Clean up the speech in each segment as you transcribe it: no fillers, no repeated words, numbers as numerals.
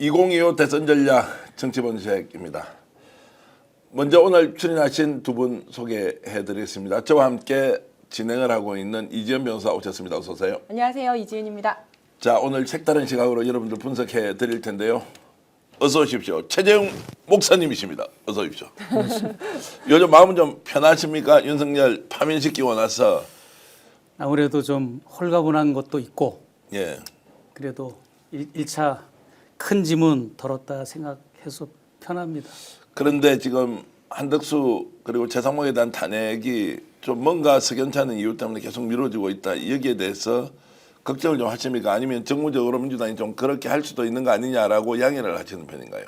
2025 대선 전략 정치본색입니다. 먼저 오늘 출연하신 두 분 소개해드리겠습니다. 저와 함께 진행을 하고 있는 이지연 변호사 오셨습니다. 어서 오세요. 안녕하세요. 이지연입니다. 자, 오늘 색다른 시각으로 여러분들 분석해 드릴 텐데요. 어서 오십시오. 최재형 목사님이십니다. 어서 오십시오. 요즘 마음은 좀 편하십니까? 윤석열 파면시키고 나서. 아무래도 좀 홀가분한 것도 있고, 예. 그래도 1차 큰 짐은 덜었다 생각해서 편합니다. 그런데 지금 한덕수 그리고 최상목에 대한 탄핵이 좀 뭔가 석연치 않은 이유 때문에 계속 미뤄지고 있다. 여기에 대해서 걱정을 좀 하십니까? 아니면 정무적으로 민주당이 좀 그렇게 할 수도 있는 거 아니냐라고 양해를 하시는 편인가요?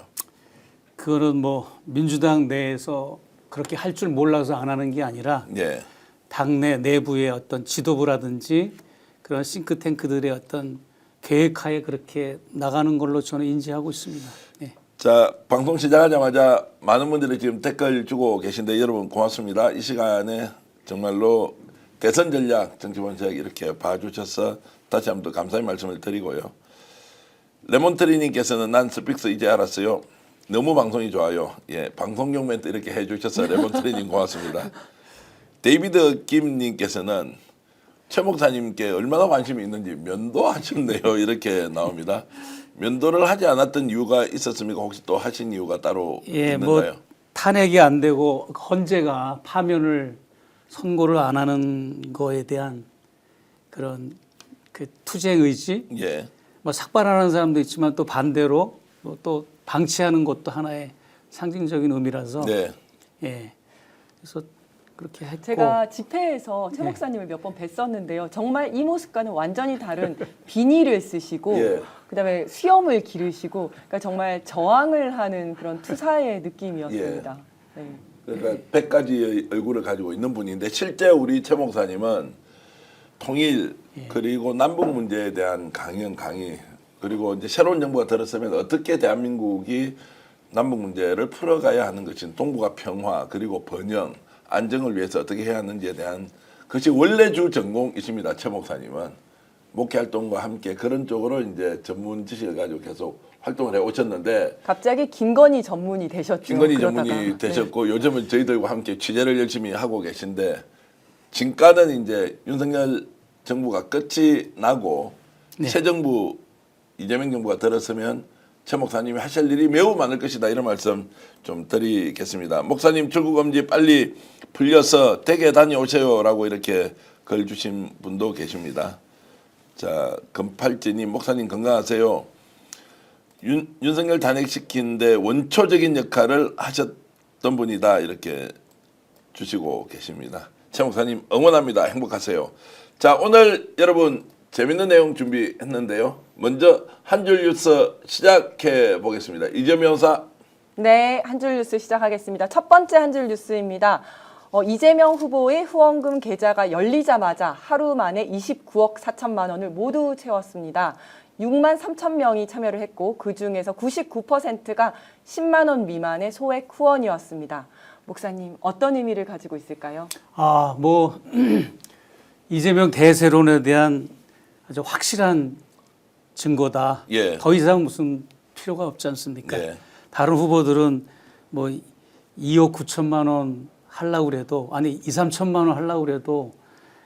그거는 뭐 민주당 내에서 그렇게 할 줄 몰라서 안 하는 게 아니라 예. 당내 내부의 어떤 지도부라든지 그런 싱크탱크들의 어떤 계획하에 그렇게 나가는 걸로 저는 인지하고 있습니다. 예. 자, 방송 시작하자마자 많은 분들이 지금 댓글 주고 계신데 여러분 고맙습니다. 이 시간에 정말로 대선 전략 정치본색 이렇게 봐주셔서 다시 한번 더 감사의 말씀을 드리고요. 레몬트리님께서는 난 스픽스 이제 알았어요. 너무 방송이 좋아요. 예, 방송용 멘트 이렇게 해주셔서 레몬트리님 고맙습니다. 데이비드 김님께서는 최 목사님께 얼마나 관심이 있는지 면도하셨네요. 이렇게 나옵니다. 면도를 하지 않았던 이유가 있었습니까? 혹시 또 하신 이유가 따로 예, 있는가요? 뭐 탄핵이 안 되고 헌재가 파면을 선고를 안 하는 거에 대한 그런 그 투쟁 의지, 예. 뭐 삭발하는 사람도 있지만 또 반대로 또 방치하는 것도 하나의 상징적인 의미라서 네. 예, 그래서 그렇게 했고 제가 집회에서 최 목사님을 몇 번 뵀었는데요. 정말 이 모습과는 완전히 다른 비닐을 쓰시고 예. 그다음에 수염을 기르시고 그러니까 정말 저항을 하는 그런 투사의 느낌이었습니다. 네. 그러니까 100가지의 얼굴을 가지고 있는 분인데 실제 우리 최 목사님은 통일 그리고 남북 문제에 대한 강의 그리고 이제 새로운 정부가 들었으면 어떻게 대한민국이 남북 문제를 풀어가야 하는 것인 동북아 평화 그리고 번영 안정을 위해서 어떻게 해야 하는지에 대한 그것이 원래 주 전공이십니다. 최 목사님은 목회 활동과 함께 그런 쪽으로 이제 전문 지식을 가지고 계속 활동을 해 오셨는데 갑자기 김건희 전문이 되셨죠. 김건희 그러다가. 전문이 되셨고 요즘은 저희들과 함께 취재를 열심히 하고 계신데 지금까지는 이제 윤석열 정부가 끝이 나고 새 정부 이재명 정부가 들었으면 최 목사님이 하실 일이 매우 많을 것이다 이런 말씀 좀 드리겠습니다. 목사님 출국금지 빨리 풀려서 댁에 다녀오세요라고 이렇게 글 주신 분도 계십니다. 자, 금팔찌님 목사님 건강하세요. 윤석열 탄핵시키는데 원초적인 역할을 하셨던 분이다 이렇게 주시고 계십니다. 최 목사님 응원합니다. 행복하세요. 자, 오늘 여러분 재밌는 내용 준비했는데요. 먼저 한 줄 뉴스 시작해 보겠습니다. 이지연 변호사. 네, 한 줄 뉴스 시작하겠습니다. 첫 번째 한 줄 뉴스입니다. 이재명 후보의 후원금 계좌가 열리자마자 하루 만에 29억 4천만 원을 모두 채웠습니다. 6만 3천 명이 참여를 했고 그중에서 99%가 10만 원 미만의 소액 후원이었습니다. 목사님, 어떤 의미를 가지고 있을까요? 아, 뭐 이재명 대세론에 대한 아주 확실한 증거다. 예. 더 이상 무슨 필요가 없지 않습니까? 예. 다른 후보들은 뭐 2억 9천만 원 하려고 그래도 아니 2, 3천만 원 하려고 그래도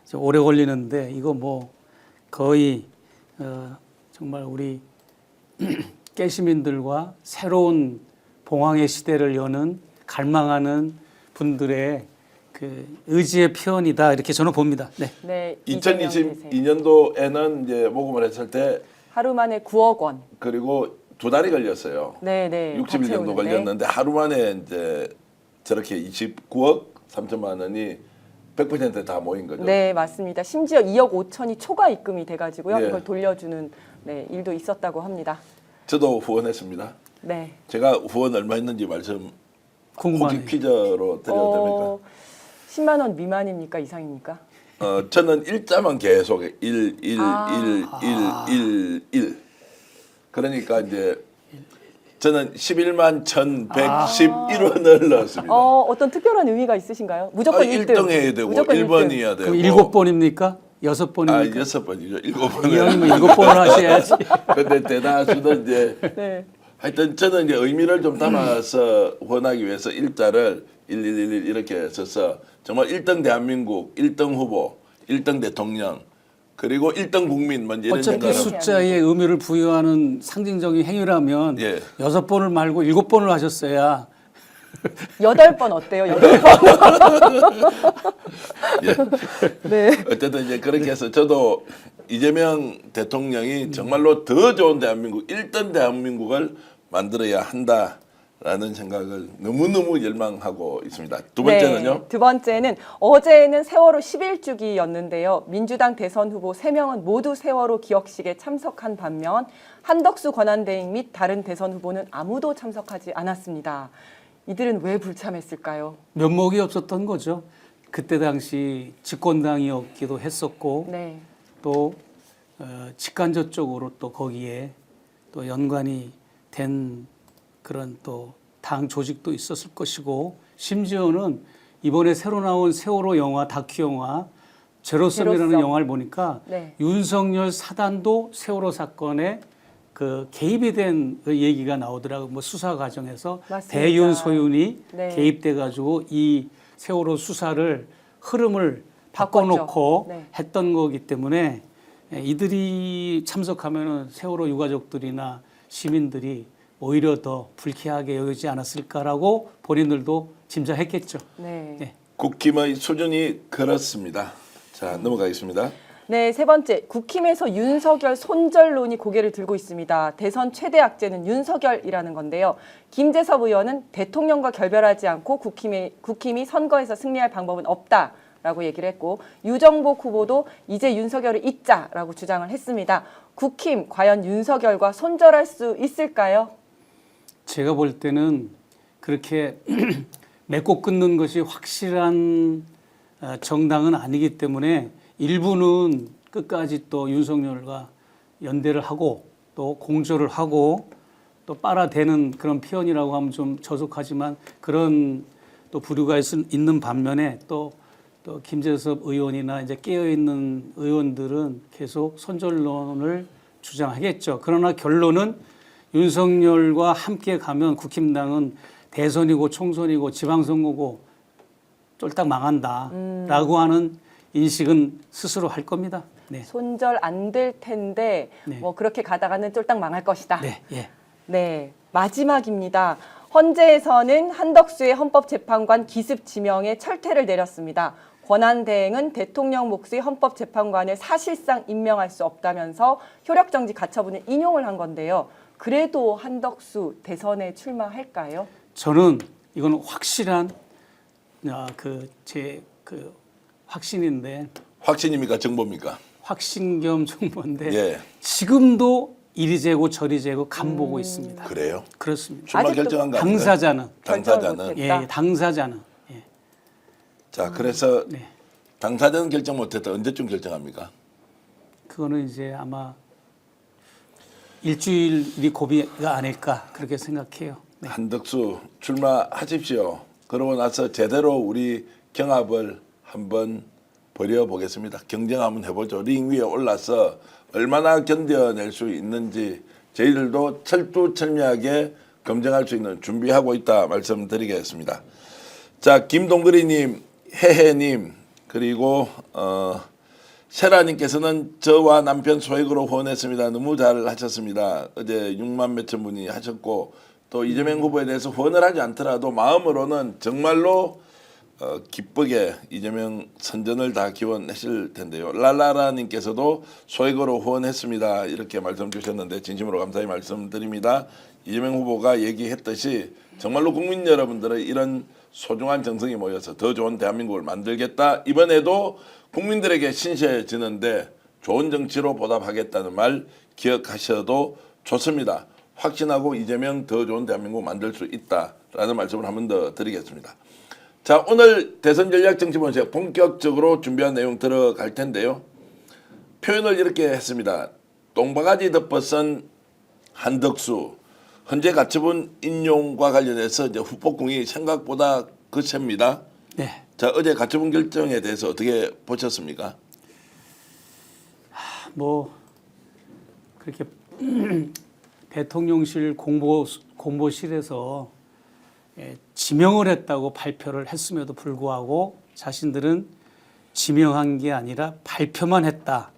이제 오래 걸리는데 이거 뭐 거의 정말 우리 깨시민들과 새로운 봉황의 시대를 여는 갈망하는 분들의 그 의지의 표현이다 이렇게 저는 봅니다. 네. 네, 이재명 대세. 2022년도에는 이제 모금을 했을 때 하루 만에 9억 원. 그리고 두 달이 걸렸어요. 네, 네. 60일 정도 채우는데. 걸렸는데 하루 만에 이제 저렇게 29억 3천만 원이 100% 다 모인 거죠. 네, 맞습니다. 심지어 2억 5천이 초과 입금이 돼가지고요. 예. 이걸 돌려주는 일도 있었다고 합니다. 저도 후원했습니다. 네. 제가 후원 얼마 했는지 말씀 궁금하네요. 혹시 퀴즈로 드려도 됩니까? 10만 원 미만입니까? 이상입니까? 저는 일자만 계속 1, 1, 1, 1, 1. 그러니까 이제 저는 11만 1,111원을 넣었습니다. 어떤 특별한 의미가 있으신가요? 무조건 1등. 1등 해야 되고 무조건 1번 1등. 해야 되고. 그럼 7번입니까? 6번입니까? 아, 6번이죠. 7번을. 이왕이면 7번을 하셔야지. 근데 대다수는 이제 네. 하여튼 저는 이제 의미를 좀 담아서 후원하기 위해서 일자를 1111 이렇게 써서 정말 1등 대한민국, 1등 후보, 1등 대통령 그리고 1등 국민 뭐 이런 어차피 생각을 숫자에 의미를 부여하는 상징적인 행위라면 예. 6번을 말고 7번을 하셨어야 8번 어때요? 8번. 예. 네. 어쨌든 이제 그렇게 해서 저도 이재명 대통령이 정말로 더 좋은 대한민국, 1등 대한민국을 만들어야 한다라는 생각을 너무너무 열망하고 있습니다. 두 번째는요? 네, 두 번째는 어제는 세월호 11주기였는데요. 민주당 대선 후보 3명은 모두 세월호 기억식에 참석한 반면 한덕수 권한대행 및 다른 대선 후보는 아무도 참석하지 않았습니다. 이들은 왜 불참했을까요? 면목이 없었던 거죠. 그때 당시 집권당이었기도 했었고 네. 또 직간접적으로 또 거기에 또 연관이 된 그런 또 당 조직도 있었을 것이고 심지어는 이번에 새로 나온 세월호 영화 다큐 영화 제로섬이라는 제로섬. 영화를 보니까 네. 윤석열 사단도 세월호 사건에 그 개입이 된 그 얘기가 나오더라고요. 뭐 수사 과정에서 맞습니다. 대윤 소윤이 네. 개입돼 가지고 이 세월호 수사를 흐름을 바꿨죠. 바꿔놓고 네. 했던 거기 때문에 이들이 참석하면은 세월호 유가족들이나 시민들이 오히려 더 불쾌하게 여기지 않았을까라고 본인들도 짐작했겠죠. 네. 네. 국힘의 수준이 그렇습니다. 자, 넘어가겠습니다. 네, 세 번째. 국힘에서 윤석열 손절론이 고개를 들고 있습니다. 대선 최대 악재는 윤석열이라는 건데요. 김재섭 의원은 대통령과 결별하지 않고 국힘이 선거에서 승리할 방법은 없다라고 얘기를 했고 유정복 후보도 이제 윤석열을 잊자라고 주장을 했습니다. 국힘 과연 윤석열과 손절할 수 있을까요? 제가 볼 때는 그렇게 맺고 끊는 것이 확실한 정당은 아니기 때문에 일부는 끝까지 또 윤석열과 연대를 하고 또 공조를 하고 또 빨아대는 그런 표현이라고 하면 좀 저속하지만 그런 또 부류가 있는 반면에 또 김재섭 의원이나 이제 깨어있는 의원들은 계속 손절론을 주장하겠죠. 그러나 결론은 윤석열과 함께 가면 국힘당은 대선이고 총선이고 지방선거고 쫄딱 망한다라고 하는 인식은 스스로 할 겁니다. 네. 손절 안 될 텐데 네. 뭐 그렇게 가다가는 쫄딱 망할 것이다. 네. 예. 네, 마지막입니다. 헌재에서는 한덕수의 헌법재판관 기습 지명에 철퇴를 내렸습니다. 권한대행은 대통령 몫의 헌법재판관을 사실상 임명할 수 없다면서 효력정지 가처분을 인용을 한 건데요. 그래도 한덕수 대선에 출마할까요? 저는 이건 확실한 제 확신인데 확신입니까? 정보입니까? 확신 겸 정보인데 예. 지금도 이리 재고 저리 재고 간보고 있습니다. 그래요? 그렇습니다. 출마 아직도 결정한 거 아닌가요? 당사자는 당사자는 예, 당사자는 예. 자, 그래서 네. 당사자는 결정 못했다. 언제쯤 결정합니까? 그거는 이제 아마 일주일이 고비가 아닐까 그렇게 생각해요. 네. 한덕수 출마하십시오. 그러고 나서 제대로 우리 경합을 한번 벌여보겠습니다. 경쟁 한번 해보죠. 링 위에 올라서 얼마나 견뎌낼 수 있는지 저희들도 철두철미하게 검증할 수 있는 준비하고 있다 말씀드리겠습니다. 자, 김동그리님, 해해님, 그리고 세라님께서는 저와 남편 소액으로 후원했습니다. 너무 잘 하셨습니다. 어제 6만 몇천 분이 하셨고 또 이재명 후보에 대해서 후원을 하지 않더라도 마음으로는 정말로 기쁘게 이재명 선전을 다 기원하실 텐데요. 랄라라님께서도 소액으로 후원했습니다. 이렇게 말씀 주셨는데 진심으로 감사히 말씀드립니다. 이재명 후보가 얘기했듯이 정말로 국민 여러분들의 이런 소중한 정성이 모여서 더 좋은 대한민국을 만들겠다. 이번에도 국민들에게 신세지는데 좋은 정치로 보답하겠다는 말 기억하셔도 좋습니다. 확신하고 이재명 더 좋은 대한민국 만들 수 있다라는 말씀을 한 번 더 드리겠습니다. 자, 오늘 대선 전략 정치 본색 본격적으로 준비한 내용 들어갈 텐데요. 표현을 이렇게 했습니다. 똥바가지 덮어선 한덕수 헌재 가처분 인용과 관련해서 이제 후폭풍이 생각보다 거셉니다. 네. 자, 어제 가처분 결정에 대해서 어떻게 보셨습니까? 뭐 그렇게 대통령실 공보실에서 지명을 했다고 발표를 했음에도 불구하고 자신들은 지명한 게 아니라 발표만 했다.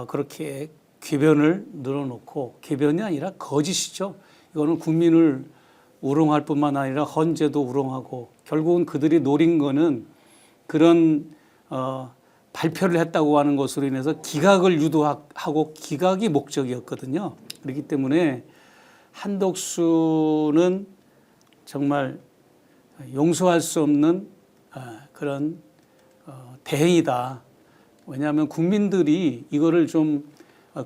그렇게 궤변을 늘어놓고, 궤변이 아니라 거짓이죠. 이거는 국민을 우롱할 뿐만 아니라 헌재도 우롱하고, 결국은 그들이 노린 거는 그런 발표를 했다고 하는 것으로 인해서 기각을 유도하고 기각이 목적이었거든요. 그렇기 때문에 한덕수는 정말 용서할 수 없는 그런 대행이다. 왜냐하면 국민들이 이거를 좀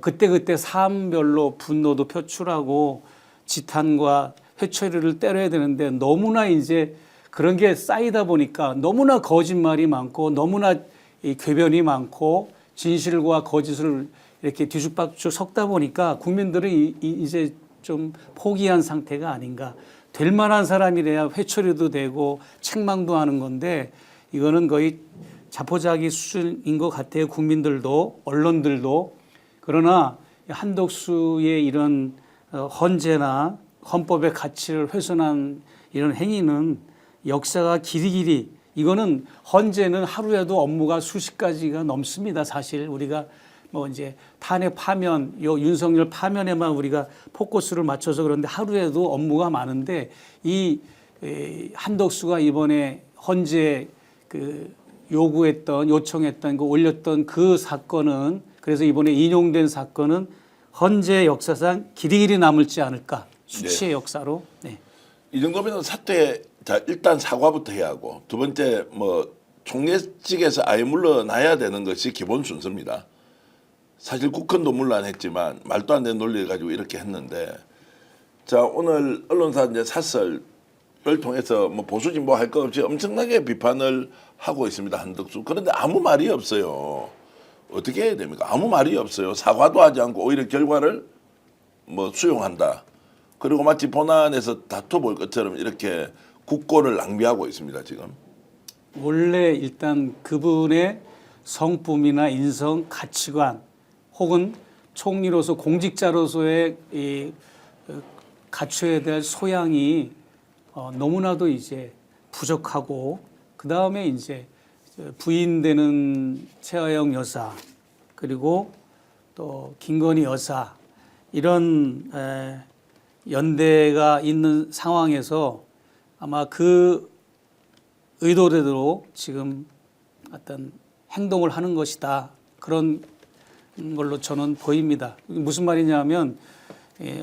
그때그때 사안별로 분노도 표출하고 지탄과 회초리를 때려야 되는데, 너무나 이제 그런 게 쌓이다 보니까 너무나 거짓말이 많고 너무나 이 궤변이 많고 진실과 거짓을 이렇게 뒤죽박죽 섞다 보니까 국민들은 이제 좀 포기한 상태가 아닌가. 될 만한 사람이래야 회초리도 되고 책망도 하는 건데, 이거는 거의 자포자기 수준인 것 같아요. 국민들도 언론들도. 그러나 한덕수의 이런 헌재나 헌법의 가치를 훼손한 이런 행위는 역사가 길이길이, 이거는 헌재는 하루에도 업무가 수십 가지가 넘습니다. 사실 우리가 뭐 이제 탄핵 파면, 요 윤석열 파면에만 우리가 포커스를 맞춰서 그런데 하루에도 업무가 많은데, 이 한덕수가 이번에 헌재 그 요청했던 그 올렸던 그 사건은, 그래서 이번에 인용된 사건은 헌재 역사상 길이길이 남을지 않을까, 수치의 역사로. 네. 이 정도면 사퇴, 자 일단 사과부터 해야 하고, 두 번째 뭐 총리직에서 아예 물러나야 되는 것이 기본 순서입니다. 사실 국헌도 물러났지만 말도 안 되는 논리를 가지고 이렇게 했는데, 자 오늘 언론사 이제 사설을 통해서 뭐 보수 진보 할 것 없이 엄청나게 비판을 하고 있습니다, 한덕수. 그런데 아무 말이 없어요. 어떻게 해야 됩니까? 아무 말이 없어요. 사과도 하지 않고 오히려 결과를 뭐 수용한다. 그리고 마치 본안에서 다퉈볼 것처럼 이렇게 국고를 낭비하고 있습니다, 지금. 원래 일단 그분의 성품이나 인성, 가치관, 혹은 총리로서 공직자로서의 이 갖춰야 될 소양이 너무나도 이제 부족하고, 그 다음에 이제 부인되는 최하영 여사, 그리고 또 김건희 여사, 이런 연대가 있는 상황에서 아마 그 의도대로 지금 어떤 행동을 하는 것이다. 그런 걸로 저는 보입니다. 무슨 말이냐면,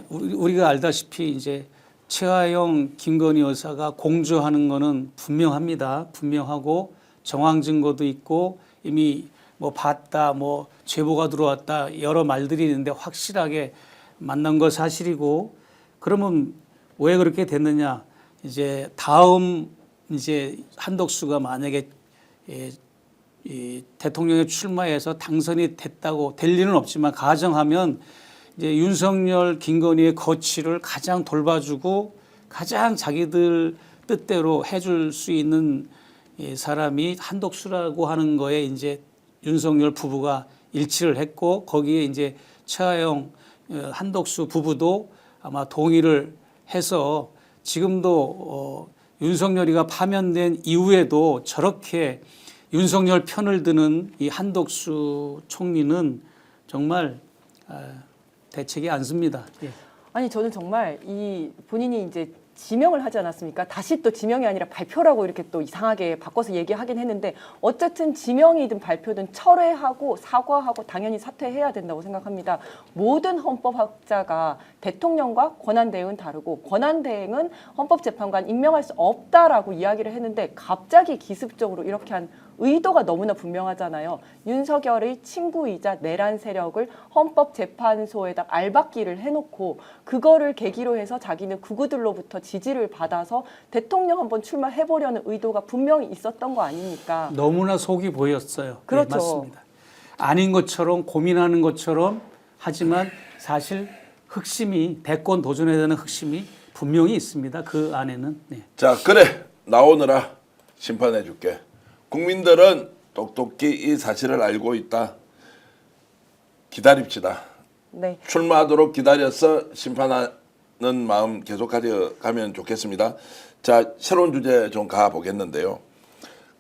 우리가 알다시피 이제 최하영, 김건희 여사가 공조하는 거는 분명합니다. 분명하고 정황 증거도 있고 이미 뭐 봤다, 뭐 제보가 들어왔다, 여러 말들이 있는데 확실하게 만난 거 사실이고, 그러면 왜 그렇게 됐느냐? 이제 다음 이제 한덕수가 만약에 이 대통령에 출마해서 당선이 됐다고, 될 리는 없지만 가정하면 이제 윤석열, 김건희의 거취를 가장 돌봐주고 가장 자기들 뜻대로 해줄 수 있는 사람이 한덕수라고 하는 거에 이제 윤석열 부부가 일치를 했고, 거기에 이제 최하영, 한덕수 부부도 아마 동의를 해서 지금도 윤석열이가 파면된 이후에도 저렇게 윤석열 편을 드는 이 한덕수 총리는 정말 대책이 않습니다. 예. 아니 저는 정말 이 본인이 이제 지명을 하지 않았습니까? 다시 또 지명이 아니라 발표라고 이렇게 또 이상하게 바꿔서 얘기하긴 했는데, 어쨌든 지명이든 발표든 철회하고 사과하고 당연히 사퇴해야 된다고 생각합니다. 모든 헌법학자가 대통령과 권한대행은 다르고, 권한대행은 헌법재판관 임명할 수 없다라고 이야기를 했는데, 갑자기 기습적으로 이렇게 한 의도가 너무나 분명하잖아요. 윤석열의 친구이자 내란 세력을 헌법재판소에다 알박기를 해놓고 그거를 계기로 해서 자기는 극우들로부터 지지를 받아서 대통령 한번 출마해보려는 의도가 분명히 있었던 거 아닙니까? 너무나 속이 보였어요. 그렇죠. 네, 맞습니다. 아닌 것처럼 고민하는 것처럼 하지만 사실 흑심이, 대권 도전에 대한 흑심이 분명히 있습니다. 그 안에는. 네. 자 그래, 나오느라 심판해 줄게. 국민들은 똑똑히 이 사실을 알고 있다. 기다립시다. 네. 출마하도록 기다려서 심판하는 마음 계속 가져가면 좋겠습니다. 자, 새로운 주제 좀 가보겠는데요.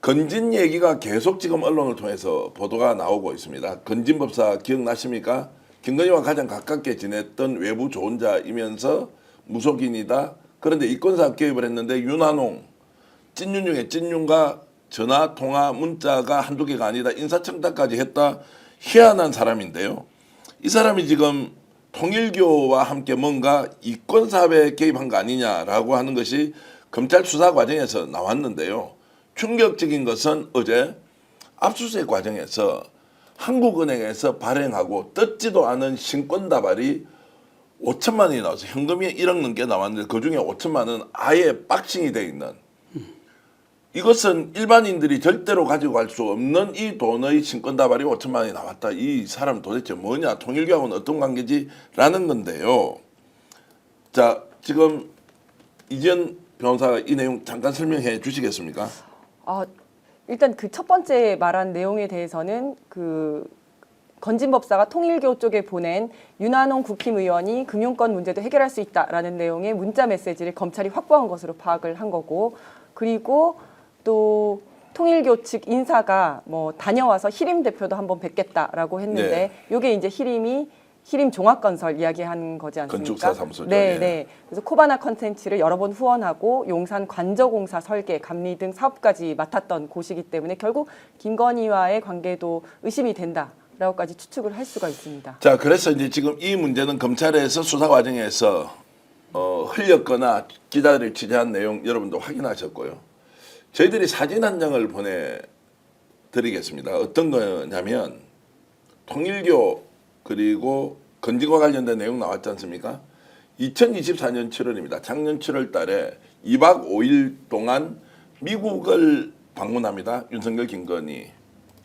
건진 얘기가 계속 지금 언론을 통해서 보도가 나오고 있습니다. 건진 법사 기억나십니까? 김건희와 가장 가깝게 지냈던 외부 조언자이면서 무속인이다. 그런데 이권사 개입을 했는데 윤한홍, 찐윤 중에 찐윤과 전화, 통화, 문자가 한두 개가 아니다. 인사청탁까지 했다. 희한한 사람인데요. 이 사람이 지금 통일교와 함께 뭔가 이권 사업에 개입한 거 아니냐라고 하는 것이 검찰 수사 과정에서 나왔는데요. 충격적인 것은 어제 압수수색 과정에서 한국은행에서 발행하고 뜯지도 않은 신권다발이 5천만 원이 나와서 현금이 1억 넘게 나왔는데 그중에 5천만 원은 아예 박싱이 돼 있는, 이것은 일반인들이 절대로 가지고 갈 수 없는 이 돈의 신권다발이 5천만 원이 나왔다. 이 사람 도대체 뭐냐, 통일교하고는 어떤 관계지라는 건데요. 자, 지금 이지연 변호사가 이 내용 잠깐 설명해 주시겠습니까? 일단 그 첫 번째 말한 내용에 대해서는 그 건진 법사가 통일교 쪽에 보낸 윤한홍 국힘의원이 금융권 문제도 해결할 수 있다라는 내용의 문자 메시지를 검찰이 확보한 것으로 파악을 한 거고, 그리고 또 통일교 측 인사가 뭐 다녀와서 희림 대표도 한번 뵙겠다라고 했는데 이게 이제 희림 종합건설 이야기한 거지 않습니까? 건축사 사무소죠. 네, 예. 네. 그래서 코바나 컨텐츠를 여러 번 후원하고 용산 관저공사 설계, 감리 등 사업까지 맡았던 곳이기 때문에 결국 김건희와의 관계도 의심이 된다라고까지 추측을 할 수가 있습니다. 자, 그래서 이제 지금 이 문제는 검찰에서 수사 과정에서 흘렸거나 기자들이 취재한 내용 여러분도 확인하셨고요. 저희들이 사진 한 장을 보내드리겠습니다. 어떤 거냐면 통일교 그리고 건진과 관련된 내용 나왔지 않습니까? 2024년 7월입니다. 작년 7월 달에 2박 5일 동안 미국을 방문합니다. 윤석열, 김건희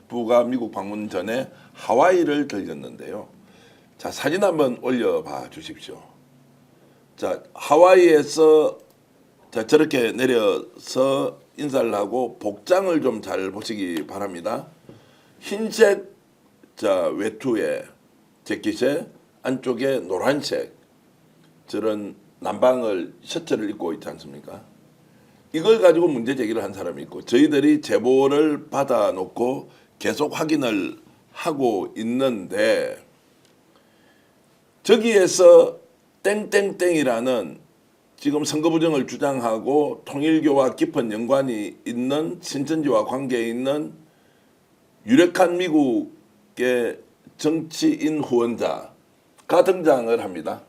부가 미국 방문 전에 하와이를 들렸는데요. 자, 사진 한번 올려봐 주십시오. 자, 하와이에서 자, 저렇게 내려서 인사를 하고 복장을 좀 잘 보시기 바랍니다. 흰색 자 외투에 재킷에 안쪽에 노란색 저런 남방을 셔츠를 입고 있지 않습니까? 이걸 가지고 문제 제기를 한 사람이 있고 저희들이 제보를 받아놓고 계속 확인을 하고 있는데 저기에서 땡땡땡이라는 지금 선거 부정을 주장하고 통일교와 깊은 연관이 있는 신천지와 관계에 있는 유력한 미국의 정치인 후원자가 등장을 합니다.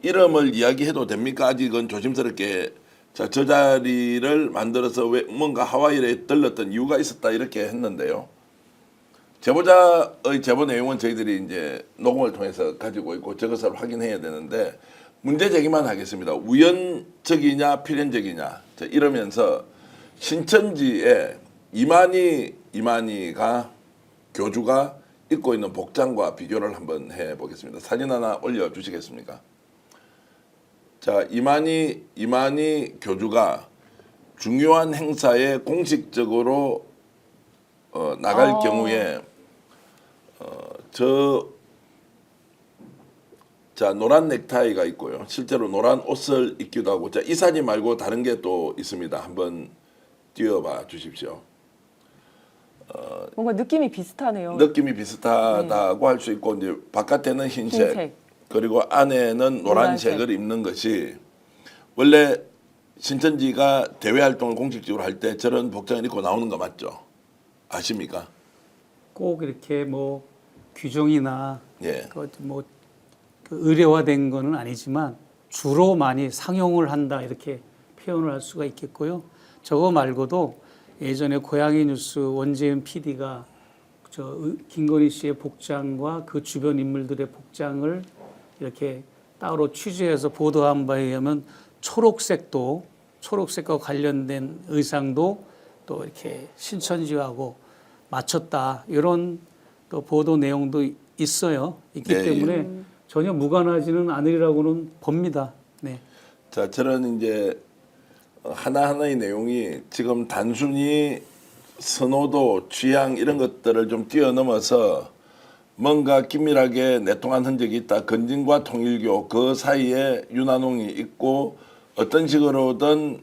이름을 이야기해도 됩니까? 아직은 조심스럽게 자, 저 자리를 만들어서 왜 뭔가 하와이에 들렀던 이유가 있었다 이렇게 했는데요. 제보자의 제보 내용은 저희들이 이제 녹음을 통해서 가지고 있고 저것을 확인해야 되는데 문제 제기만 하겠습니다. 우연적이냐 필연적이냐 자, 이러면서 신천지에 이만희가 교주가 입고 있는 복장과 비교를 한번 해보겠습니다. 사진 하나 올려주시겠습니까? 자, 이만희 교주가 중요한 행사에 공식적으로 나갈 경우에 자, 노란 넥타이가 있고요. 실제로 노란 옷을 입기도 하고. 자, 이 사진 말고 다른 게 또 있습니다. 한번 띄워봐 주십시오. 뭔가 느낌이 비슷하네요. 느낌이 비슷하다고 할 수 있고 이제 바깥에는 흰색. 그리고 안에는 노란색을 입는 것이 원래 신천지가 대외 활동을 공식적으로 할 때 저런 복장을 입고 나오는 거 맞죠? 아십니까? 꼭 이렇게 뭐 규정이나 예. 뭐 의례화된 거는 아니지만 주로 많이 상용을 한다 이렇게 표현을 할 수가 있겠고요. 저거 말고도 예전에 고양이 뉴스 원재은 PD가 김건희 씨의 복장과 그 주변 인물들의 복장을 이렇게 따로 취재해서 보도한 바에 의하면 초록색과 관련된 의상도 또 이렇게 신천지하고 맞췄다 이런 또 보도 내용도 있어요. 있기 네. 때문에 전혀 무관하지는 않으리라고는 봅니다. 네. 자, 저는 이제 하나하나의 내용이 지금 단순히 선호도, 취향 이런 것들을 좀 뛰어넘어서 뭔가 긴밀하게 내통한 흔적이 있다. 건진과 통일교 그 사이에 윤한홍이 있고 어떤 식으로든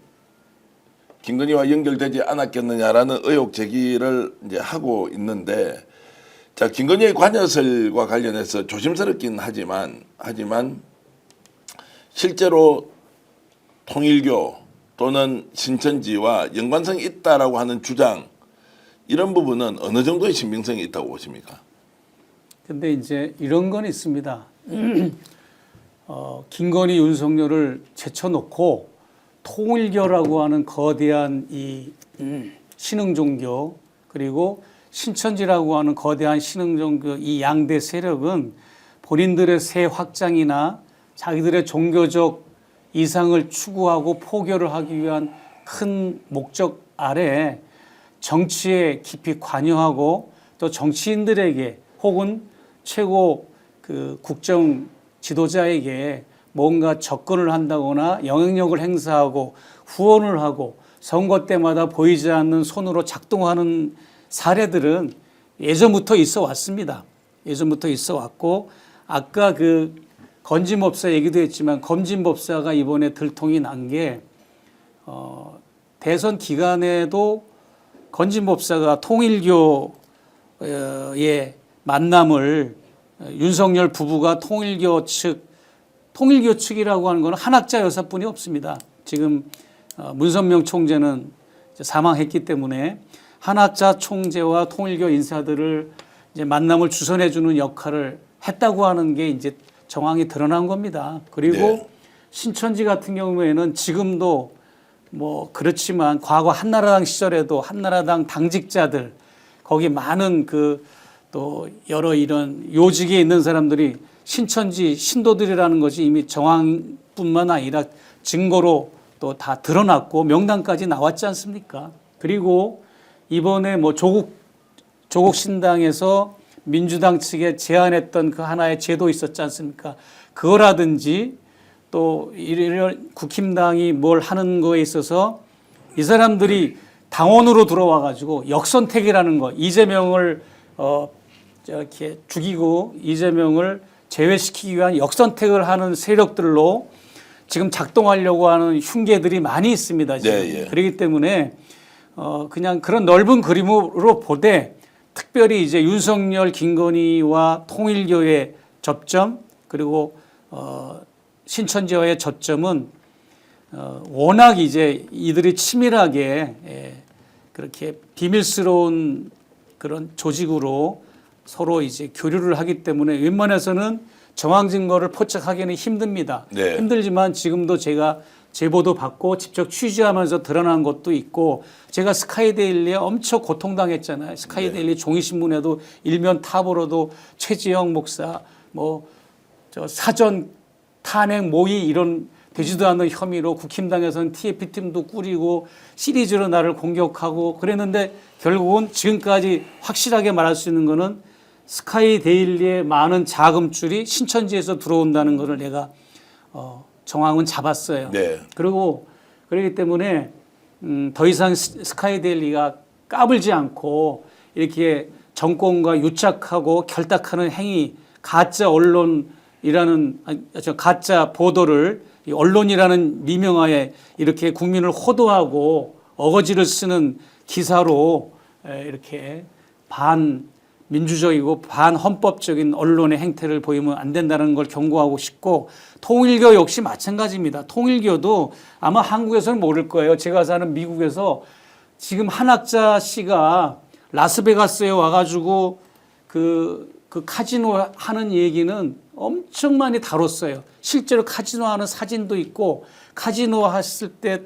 김건희와 연결되지 않았겠느냐라는 의혹 제기를 이제 하고 있는데, 자, 김건희의 관여설과 관련해서 조심스럽긴 하지만 실제로 통일교 또는 신천지와 연관성이 있다라고 하는 주장, 이런 부분은 어느 정도의 신빙성이 있다고 보십니까? 근데 이제 이런 건 있습니다. 김건희, 윤석열을 제쳐놓고 통일교라고 하는 거대한 이 신흥 종교, 그리고 신천지라고 하는 거대한 신흥 종교, 이 양대 세력은 본인들의 세 확장이나 자기들의 종교적 이상을 추구하고 포교를 하기 위한 큰 목적 아래 정치에 깊이 관여하고 또 정치인들에게 혹은 최고 그 국정 지도자에게 뭔가 접근을 한다거나 영향력을 행사하고 후원을 하고 선거 때마다 보이지 않는 손으로 작동하는 사례들은 예전부터 있어 왔습니다. 예전부터 있어 왔고, 아까 그 건진법사 얘기도 했지만 건진법사가 이번에 들통이 난 게 대선 기간에도 건진법사가 통일교의 만남을 윤석열 부부가 통일교 측이라고 하는 것은 한학자 여사뿐이 없습니다. 지금 문선명 총재는 사망했기 때문에 한학자 총재와 통일교 인사들을 이제 만남을 주선해 주는 역할을 했다고 하는 게 이제 정황이 드러난 겁니다. 그리고 네. 신천지 같은 경우에는 지금도 뭐 그렇지만 과거 한나라당 시절에도 한나라당 당직자들, 거기 많은 그 또 여러 이런 요직에 있는 사람들이 신천지 신도들이라는 것이 이미 정황뿐만 아니라 증거로 또 다 드러났고 명단까지 나왔지 않습니까? 그리고 이번에 뭐 조국 신당에서 민주당 측에 제안했던 그 하나의 제도 있었지 않습니까? 그거라든지 또 이런 국힘당이 뭘 하는 거에 있어서 이 사람들이 당원으로 들어와 가지고 역선택이라는 거, 이재명을 이렇게 죽이고 이재명을 제외시키기 위한 역선택을 하는 세력들로 지금 작동하려고 하는 흉계들이 많이 있습니다. 지금. 네, 예. 그렇기 때문에 그냥 그런 넓은 그림으로 보되 특별히 이제 윤석열, 김건희와 통일교의 접점, 그리고 신천지와의 접점은 워낙 이제 이들이 치밀하게 그렇게 비밀스러운 그런 조직으로 서로 이제 교류를 하기 때문에 웬만해서는 정황 증거를 포착하기는 힘듭니다. 네. 힘들지만 지금도 제가 제보도 받고 직접 취재하면서 드러난 것도 있고, 제가 스카이데일리에 엄청 고통당했잖아요. 스카이데일리 종이신문에도 일면 탑으로도 최지영 목사 뭐 저 사전 탄핵 모의 이런 되지도 않는 혐의로 국힘당에서는 TF팀도 꾸리고 시리즈로 나를 공격하고 그랬는데, 결국은 지금까지 확실하게 말할 수 있는 거는 스카이데일리의 많은 자금줄이 신천지에서 들어온다는 것을 내가 정황은 잡았어요. 네. 그리고 그렇기 때문에 더 이상 스카이데일리가 까불지 않고 이렇게 정권과 유착하고 결탁하는 행위, 가짜 언론이라는 가짜 보도를 언론이라는 미명하에 이렇게 국민을 호도하고 어거지를 쓰는 기사로 이렇게 반민주적이고 반헌법적인 언론의 행태를 보이면 안 된다는 걸 경고하고 싶고, 통일교 역시 마찬가지입니다. 통일교도 아마 한국에서는 모를 거예요. 제가 사는 미국에서 지금 한학자 씨가 라스베가스에 와가지고 그 카지노 하는 얘기는 엄청 많이 다뤘어요. 실제로 카지노 하는 사진도 있고, 카지노 했을 때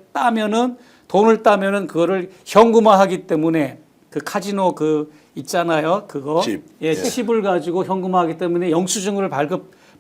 돈을 따면은 그거를 현금화하기 때문에 그 카지노 그 있잖아요. 그거 칩. 예, 칩을 가지고 현금화하기 때문에 영수증을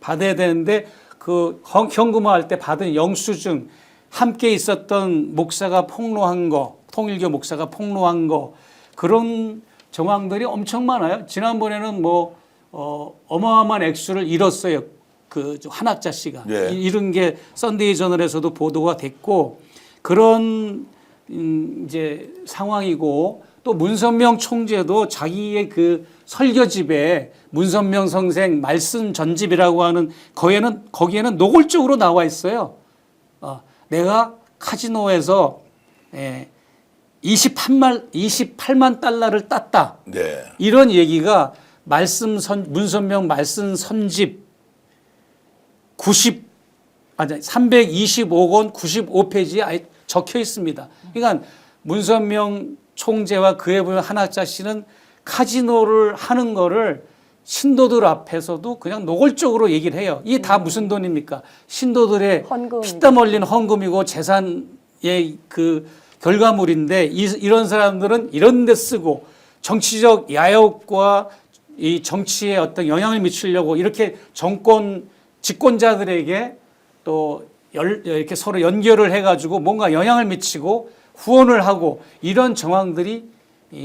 받아야 되는데, 그 현금화할 때 받은 영수증, 함께 있었던 목사가 폭로한 거, 통일교 목사가 폭로한 거, 그런 정황들이 엄청 많아요. 지난번에는 뭐 어마어마한 액수를 잃었어요. 그 한학자 씨가. 네. 이런 게 썬데이 저널에서도 보도가 됐고, 그런 이제 상황이고, 또 문선명 총재도 자기의 그 설교집에 문선명 선생 말씀 전집이라고 하는 거기에는 노골적으로 나와 있어요. 내가 카지노에서 28만 달러를 땄다. 네. 이런 얘기가 문선명 말씀 선집 325권 95페이지에 적혀 있습니다. 그러니까 문선명 총재와 그의 부인 한학자 씨는 카지노를 하는 거를 신도들 앞에서도 그냥 노골적으로 얘기를 해요. 이게 다 무슨 돈입니까? 신도들의 피땀 흘린 헌금이고 재산의 그 결과물인데 이런 사람들은 이런 데 쓰고 정치적 야욕과 이 정치에 어떤 영향을 미치려고 이렇게 정권 집권자들에게 또 이렇게 서로 연결을 해가지고 뭔가 영향을 미치고 후원을 하고 이런 정황들이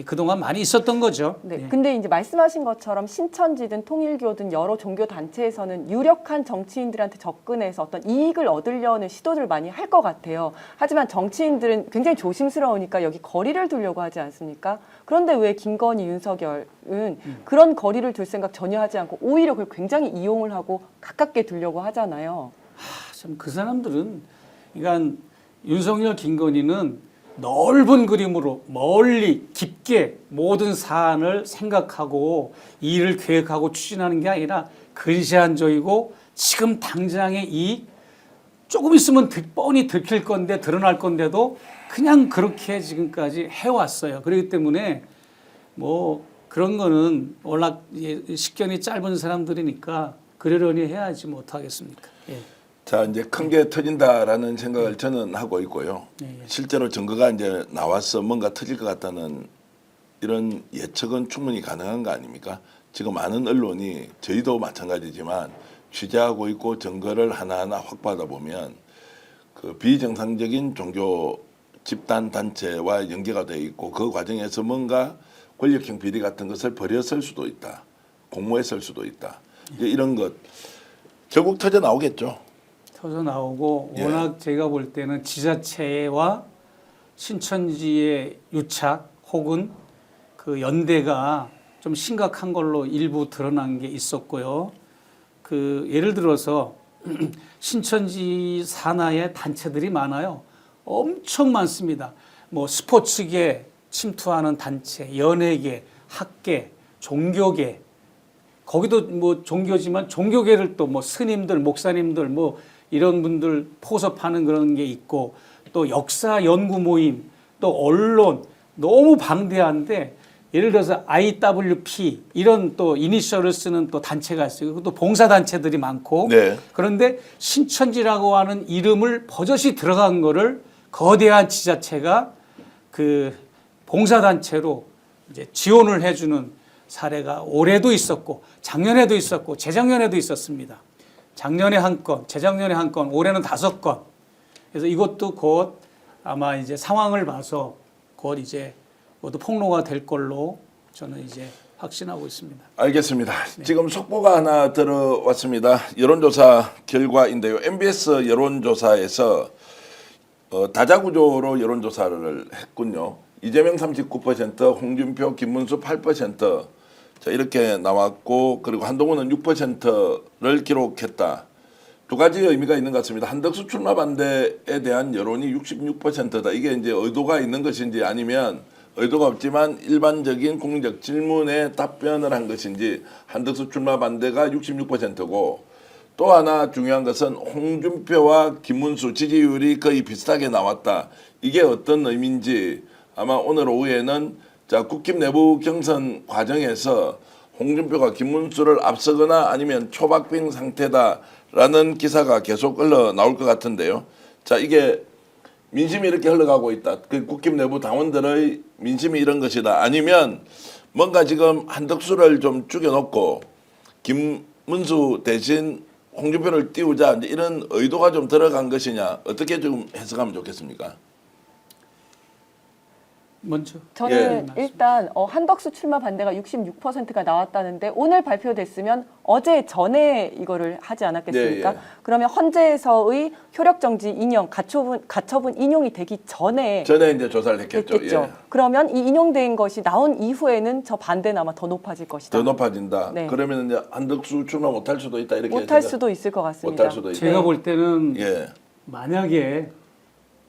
그동안 많이 있었던 거죠. 네. 근데 이제 말씀하신 것처럼 신천지든 통일교든 여러 종교 단체에서는 유력한 정치인들한테 접근해서 어떤 이익을 얻으려는 시도를 많이 할 것 같아요. 하지만 정치인들은 굉장히 조심스러우니까 여기 거리를 두려고 하지 않습니까? 그런데 왜 김건희, 윤석열은 그런 거리를 둘 생각 전혀 하지 않고 오히려 그걸 굉장히 이용을 하고 가깝게 두려고 하잖아요. 참 그 사람들은 그러니까 윤석열, 김건희는 넓은 그림으로 멀리 깊게 모든 사안을 생각하고 일을 계획하고 추진하는 게 아니라 근시안적이고 지금 당장의 이익 조금 있으면 뻔히 들킬 건데 드러날 건데도 그냥 그렇게 지금까지 해왔어요. 그렇기 때문에 뭐 그런 거는 워낙 식견이 짧은 사람들이니까 그러려니 해야지 못하겠습니까? 예. 자, 이제 큰 게 터진다라는 생각을 저는 하고 있고요. 실제로 증거가 이제 나와서 뭔가 터질 것 같다는 이런 예측은 충분히 가능한 거 아닙니까? 지금 많은 언론이 저희도 마찬가지지만 취재하고 있고 증거를 하나하나 확보하다 보면 그 비정상적인 종교 집단 단체와 연계가 돼 있고 그 과정에서 뭔가 권력형 비리 같은 것을 벌였을 수도 있다. 공모했을 수도 있다. 이제 이런 것 결국 터져 나오겠죠. 터져 나오고 워낙 제가 볼 때는 지자체와 신천지의 유착 혹은 그 연대가 좀 심각한 걸로 일부 드러난 게 있었고요. 그 예를 들어서 신천지 산하의 단체들이 많아요. 엄청 많습니다. 뭐 스포츠계 침투하는 단체, 연예계, 학계, 종교계. 거기도 뭐 종교지만 종교계를 또 뭐 스님들, 목사님들 뭐 이런 분들 포섭하는 그런 게 있고 또 역사 연구 모임, 또 언론 너무 방대한데 예를 들어서 IWP 이런 또 이니셜을 쓰는 또 단체가 있어요. 또 봉사 단체들이 많고 네. 그런데 신천지라고 하는 이름을 버젓이 들어간 거를 거대한 지자체가 그 봉사 단체로 이제 지원을 해주는 사례가 올해도 있었고 작년에도 있었고 재작년에도 있었습니다. 작년에 한 건, 재작년에 한 건, 올해는 5건. 그래서 이것도 곧 아마 이제 상황을 봐서 곧 이제 모두 폭로가 될 걸로 저는 이제 확신하고 있습니다. 알겠습니다. 지금 속보가 하나 들어왔습니다. 여론조사 결과인데요. MBS 여론조사에서 다자구조로 여론조사를 했군요. 이재명 39%, 홍준표, 김문수 8%. 자, 이렇게 나왔고, 그리고 한동훈은 6%를 기록했다. 두 가지 의미가 있는 것 같습니다. 한덕수 출마 반대에 대한 여론이 66%다. 이게 이제 의도가 있는 것인지 아니면 의도가 없지만 일반적인 국민적 질문에 답변을 한 것인지 한덕수 출마 반대가 66%고 또 하나 중요한 것은 홍준표와 김문수 지지율이 거의 비슷하게 나왔다. 이게 어떤 의미인지 아마 오늘 오후에는 자, 국힘 내부 경선 과정에서 홍준표가 김문수를 앞서거나 아니면 초박빙 상태다라는 기사가 계속 흘러나올 것 같은데요. 자, 이게 민심이 이렇게 흘러가고 있다. 그 국힘 내부 당원들의 민심이 이런 것이다. 아니면 뭔가 지금 한덕수를 좀 죽여놓고 김문수 대신 홍준표를 띄우자 이런 의도가 좀 들어간 것이냐. 어떻게 좀 해석하면 좋겠습니까? 먼저. 저는 예. 일단 한덕수 출마 반대가 66%가 나왔다는데 오늘 발표됐으면 어제 전에 이거를 하지 않았겠습니까? 예, 예. 그러면 헌재에서의 효력정지 인용, 가처분 인용이 되기 전에 전에 이제 조사를 했겠죠. 됐겠죠. 예. 그러면 이 인용된 것이 나온 이후에는 저 반대는 아마 더 높아질 것이다. 더 높아진다. 네. 그러면 이제 한덕수 출마 못할 수도 있다 이렇게 못할 생각- 수도 있을 것 같습니다. 못할 수도 있다. 제가 볼 때는 예. 만약에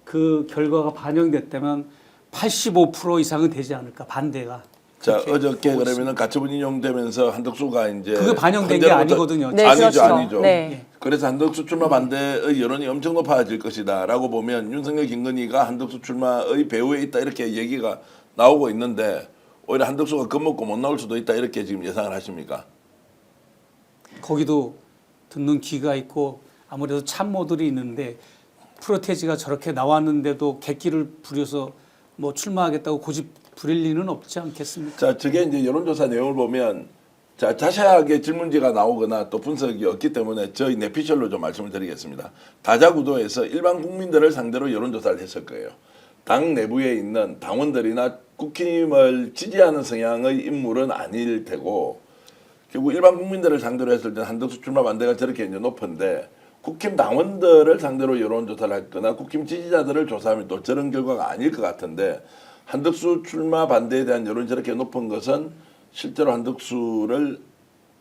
그 결과가 반영됐다면 85% 이상은 되지 않을까 반대가. 자 그렇게 어저께 보고 그러면은 가처분 인용되면서 한덕수가 이제 그게 반영된 게 헌재로부터- 아니거든요. 네, 아니죠, 그렇죠. 아니죠. 네. 그래서 한덕수 출마 반대의 여론이 엄청 높아질 것이다라고 보면 윤석열, 김건희가 한덕수 출마의 배후에 있다 이렇게 얘기가 나오고 있는데 오히려 한덕수가 겁먹고 못 나올 수도 있다 이렇게 지금 예상을 하십니까? 거기도 듣는 귀가 있고 아무래도 참모들이 있는데 프로테지가 저렇게 나왔는데도 객기를 부려서 뭐 출마하겠다고 고집 부릴 리는 없지 않겠습니까? 자, 저게 이제 여론조사 내용을 보면 자 자세하게 질문지가 나오거나 또 분석이 없기 때문에 저희 내피셜로 좀 말씀을 드리겠습니다. 다자구도에서 일반 국민들을 상대로 여론조사를 했을 거예요. 당 내부에 있는 당원들이나 국힘을 지지하는 성향의 인물은 아닐 테고 결국 일반 국민들을 상대로 했을 때 한덕수 출마 반대가 저렇게 이제 높은데 국힘 당원들을 상대로 여론조사를 했거나 국힘 지지자들을 조사하면 또 저런 결과가 아닐 것 같은데 한덕수 출마 반대에 대한 여론이 저렇게 높은 것은 실제로 한덕수를